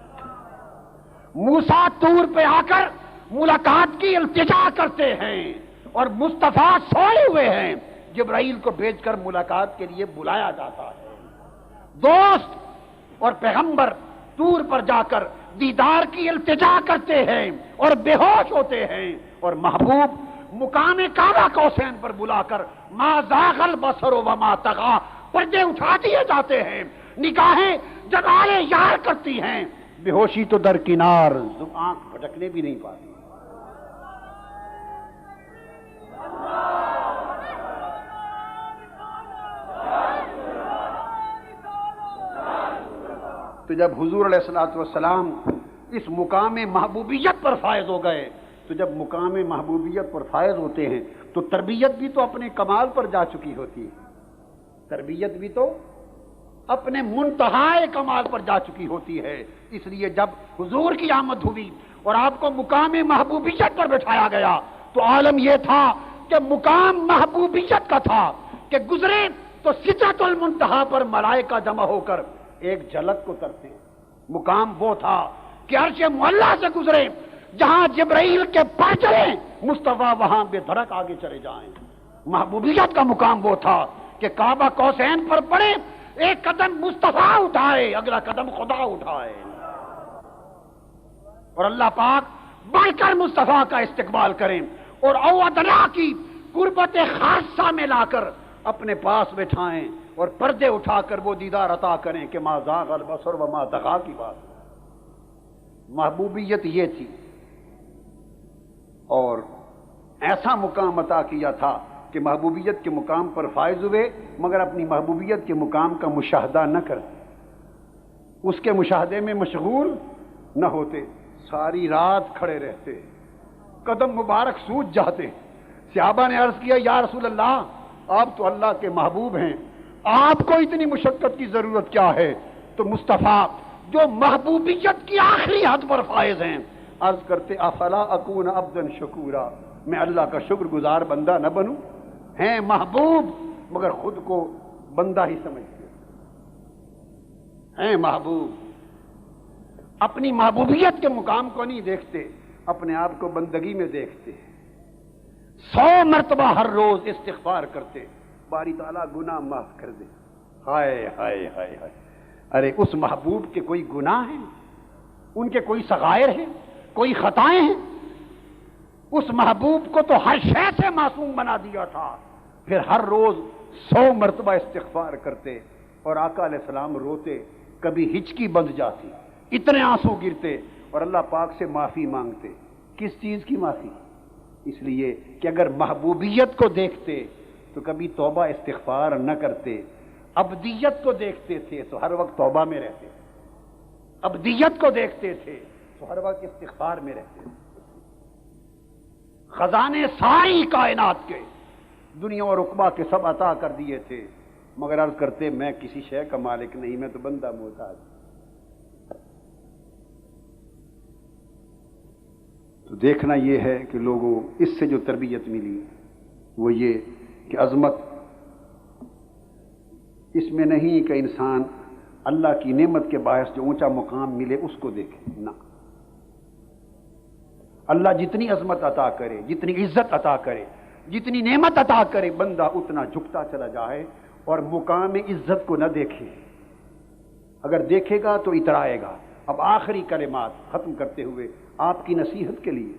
موسیٰ طور پہ آ کر ملاقات کی التجا کرتے ہیں، اور مصطفیٰ سوئے ہوئے ہیں، جبرائیل کو بھیج کر ملاقات کے لیے بلایا جاتا ہے۔ دوست اور پیغمبر طور پر جا کر دیدار کی التجا کرتے ہیں اور بے ہوش ہوتے ہیں، اور محبوب مقام کعبہ قوسین پر بلا کر ما زاغ البصر وما طغی، پردے اٹھا دیے جاتے ہیں، نگاہیں جمال یار کرتی ہیں، بے ہوشی تو درکنار، آنکھ پھٹکنے بھی نہیں پاتی۔ تو جب حضور علیہ السلام اس مقام محبوبیت پر فائز ہو گئے، تو جب مقام محبوبیت پر فائز ہوتے ہیں تو تربیت بھی تو اپنے کمال پر جا چکی ہوتی ہے، تربیت بھی تو اپنے منتہائے کمال پر جا چکی ہوتی ہے۔ اس لیے جب حضور کی آمد ہوئی اور آپ کو مقام محبوبیت پر بٹھایا گیا تو عالم یہ تھا کہ مقام محبوبیت کا تھا کہ گزرے تو سدرۃ المنتہا پر ملائکہ جمع ہو کر ایک جھلک کو ترتے۔ مقام وہ تھا کہ عرش معلیٰ سے گزرے، جہاں جبرائیل کے پر چلیں مصطفیٰ وہاں بے دھڑک آگے چلے جائیں۔ محبوبیت کا مقام وہ تھا کہ کعبہ قوسین پر پڑے، ایک قدم مصطفیٰ اٹھائے، اگلا قدم خدا اٹھائے، اور اللہ پاک بڑھ کر مصطفیٰ کا استقبال کریں اور اوادنا کی قربت خاصہ میں لا کر اپنے پاس بٹھائیں اور پردے اٹھا کر وہ دیدار عطا کریں کہ ما زاغ البصر وما طغی کی بات۔ محبوبیت یہ تھی، اور ایسا مقام عطا کیا تھا کہ محبوبیت کے مقام پر فائز ہوئے مگر اپنی محبوبیت کے مقام کا مشاہدہ نہ کرتے، اس کے مشاہدے میں مشغول نہ ہوتے، ساری رات کھڑے رہتے، قدم مبارک سوج جاتے۔ صحابہ نے عرض کیا یا رسول اللہ آپ تو اللہ کے محبوب ہیں، آپ کو اتنی مشقت کی ضرورت کیا ہے؟ تو مصطفیٰ جو محبوبیت کی آخری حد پر فائز ہیں عرض کرتے افلا اکون عبدا شکورا، میں اللہ کا شکر گزار بندہ نہ بنوں؟ ہیں محبوب مگر خود کو بندہ ہی سمجھتے ہیں، محبوب اپنی محبوبیت کے مقام کو نہیں دیکھتے، اپنے آپ کو بندگی میں دیکھتے، 100 مرتبہ ہر روز استغفار کرتے، باری تعالیٰ گناہ معاف کر دے۔ ہائے ہائے ہائے ہائے، ارے اس محبوب کے کوئی گناہ ہیں؟ ان کے کوئی صغائر ہیں؟ کوئی خطائیں ہیں؟ اس محبوب کو تو ہر شے سے معصوم بنا دیا تھا، پھر ہر روز 100 مرتبہ استغفار کرتے، اور آقا علیہ السلام روتے، کبھی ہچکی بندھ جاتی، اتنے آنسو گرتے، اور اللہ پاک سے معافی مانگتے۔ کس چیز کی معافی؟ اس لیے کہ اگر محبوبیت کو دیکھتے تو تو کبھی توبہ استغفار نہ کرتے، ابدیت کو دیکھتے تھے تو ہر وقت توبہ میں رہتے، ابدیت کو دیکھتے تھے تو ہر وقت استغفار میں رہتے۔ خزانے ساری کائنات کے، دنیا اور عقبہ کے سب عطا کر دیے تھے، مگر عرض کرتے میں کسی شے کا مالک نہیں، میں تو بندہ محتاج۔ تو دیکھنا یہ ہے کہ لوگوں اس سے جو تربیت ملی وہ یہ کہ عظمت اس میں نہیں کہ انسان اللہ کی نعمت کے باعث جو اونچا مقام ملے اس کو دیکھے، نہ، اللہ جتنی عظمت عطا کرے، جتنی عزت عطا کرے، جتنی نعمت عطا کرے، بندہ اتنا جھکتا چلا جائے اور مقام عزت کو نہ دیکھے۔ اگر دیکھے گا تو اترائے گا۔ اب آخری کلمات ختم کرتے ہوئے آپ کی نصیحت کے لیے،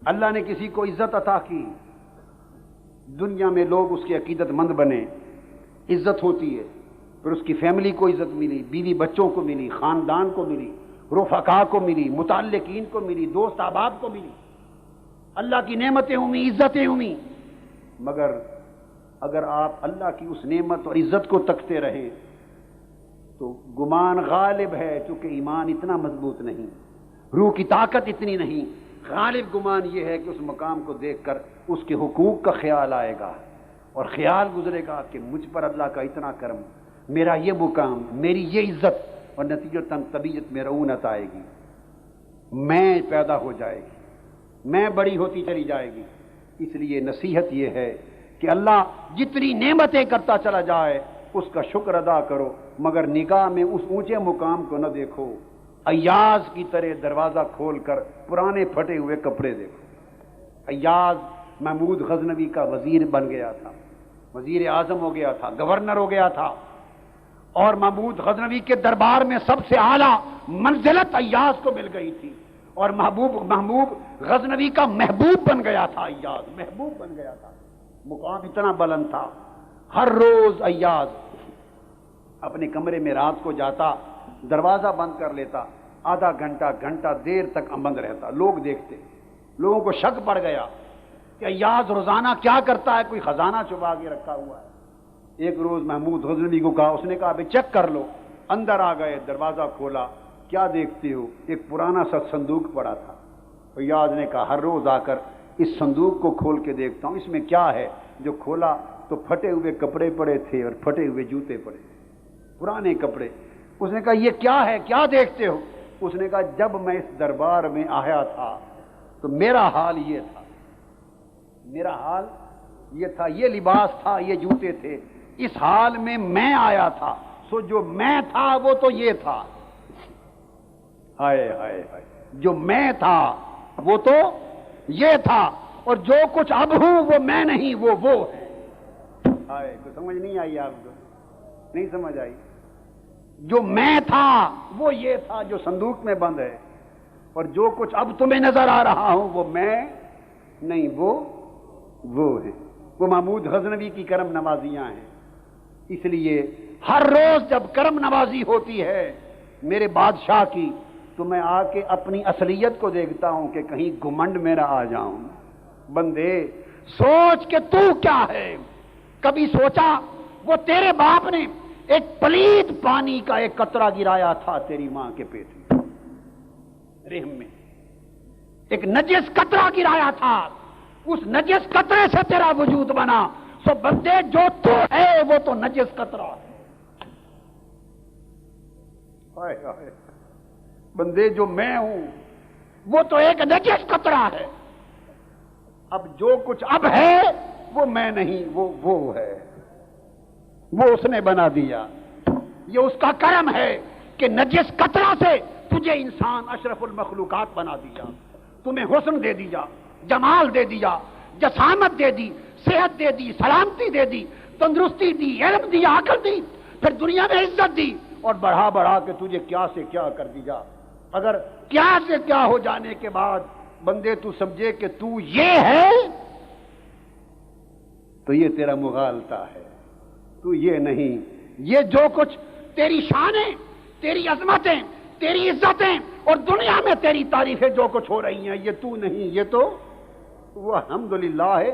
اللہ نے کسی کو عزت عطا کی، دنیا میں لوگ اس کے عقیدت مند بنے، عزت ہوتی ہے، پھر اس کی فیملی کو عزت ملی، بیوی بچوں کو ملی، خاندان کو ملی، رفقا کو ملی، متعلقین کو ملی، دوست احباب کو ملی، اللہ کی نعمتیں ہوئی، عزتیں ہوئی، مگر اگر آپ اللہ کی اس نعمت اور عزت کو تکتے رہیں تو گمان غالب ہے، چونکہ ایمان اتنا مضبوط نہیں، روح کی طاقت اتنی نہیں، غالب گمان یہ ہے کہ اس مقام کو دیکھ کر اس کے حقوق کا خیال آئے گا اور خیال گزرے گا کہ مجھ پر اللہ کا اتنا کرم، میرا یہ مقام، میری یہ عزت، اور نتیجتاً طبیعت میں رعونت آئے گی، میں پیدا ہو جائے گی، میں بڑی ہوتی چلی جائے گی۔ اس لیے نصیحت یہ ہے کہ اللہ جتنی نعمتیں کرتا چلا جائے اس کا شکر ادا کرو، مگر نگاہ میں اس اونچے مقام کو نہ دیکھو، ایاز کی طرح دروازہ کھول کر پرانے پھٹے ہوئے کپڑے دیکھو۔ ایاز محمود غزنوی کا وزیر بن گیا تھا، وزیر اعظم ہو گیا تھا، گورنر ہو گیا تھا، اور محمود غزنوی کے دربار میں سب سے اعلیٰ منزلت ایاز کو مل گئی تھی، اور محبوب غزنوی کا محبوب بن گیا تھا، ایاز محبوب بن گیا تھا، مقام اتنا بلند تھا۔ ہر روز ایاز اپنے کمرے میں رات کو جاتا، دروازہ بند کر لیتا، آدھا گھنٹہ دیر تک بند رہتا، لوگ دیکھتے، لوگوں کو شک پڑ گیا کہ ایاز روزانہ کیا کرتا ہے، کوئی خزانہ چھپا کے رکھا ہوا ہے۔ ایک روز محمود غزنوی کو کہا، اس نے کہا ابھی چیک کر لو، اندر آ گئے، دروازہ کھولا، کیا دیکھتے ہو؟ ایک پرانا سا صندوق پڑا تھا۔ ایاز نے کہا ہر روز آ کر اس صندوق کو کھول کے دیکھتا ہوں، اس میں کیا ہے؟ جو کھولا تو پھٹے ہوئے کپڑے پڑے تھے اور پھٹے ہوئے جوتے پڑے تھے، پرانے کپڑے۔ اس نے کہا یہ کیا ہے، کیا دیکھتے ہو؟ اس نے کہا جب میں اس دربار میں آیا تھا تو میرا حال یہ تھا، میرا حال یہ تھا، یہ لباس تھا، یہ جوتے تھے، اس حال میں میں آیا تھا، سو جو میں تھا وہ تو یہ تھا، ہائے ہائے ہائے، جو میں تھا وہ تو یہ تھا، اور جو کچھ اب ہوں وہ میں نہیں، وہ ہے۔ ہائے، کوئی سمجھ نہیں آئی آپ کو؟ نہیں سمجھ آئی؟ جو میں تھا وہ یہ تھا جو صندوق میں بند ہے، اور جو کچھ اب تمہیں نظر آ رہا ہوں وہ میں نہیں، وہ ہے۔ وہ محمود غزنوی کی کرم نوازیاں ہیں۔ اس لیے ہر روز جب کرم نوازی ہوتی ہے میرے بادشاہ کی، تو میں آ کے اپنی اصلیت کو دیکھتا ہوں کہ کہیں گھمنڈ میرا آ جاؤں۔ بندے سوچ کہ تو کیا ہے؟ کبھی سوچا وہ تیرے باپ نے ایک پلیت پانی کا ایک قطرہ گرایا تھا تیری ماں کے پیٹ میں، رحم میں ایک نجس قطرہ گرایا تھا، اس نجس قطرے سے تیرا وجود بنا، سو بندے جو تو ہے وہ تو نجس قطرہ ہے۔ ہائے ہائے، بندے جو میں ہوں وہ تو ایک نجس قطرہ ہے، اب جو کچھ اب ہے وہ میں نہیں، وہ ہے، وہ اس نے بنا دیا۔ یہ اس کا کرم ہے کہ نجس قطرہ سے تجھے انسان اشرف المخلوقات بنا دیا، تمہیں حسن دے دیا، جمال دے دیا، جسامت دے دی، صحت دے دی، سلامتی دے دی، تندرستی دی، علم دی، عقل دی، پھر دنیا میں عزت دی، اور بڑھا کے تجھے کیا سے کیا کر دیا۔ اگر کیا سے کیا ہو جانے کے بعد بندے تو سمجھے کہ تو یہ ہے، تو یہ تیرا مغالطہ ہے، تو یہ نہیں۔ یہ جو کچھ تیری شانیں، تیری عظمتیں، تیری عزتیں اور دنیا میں تیری تعریفیں جو کچھ ہو رہی ہیں، یہ تو نہیں، یہ تو وہ الحمدللہ ہے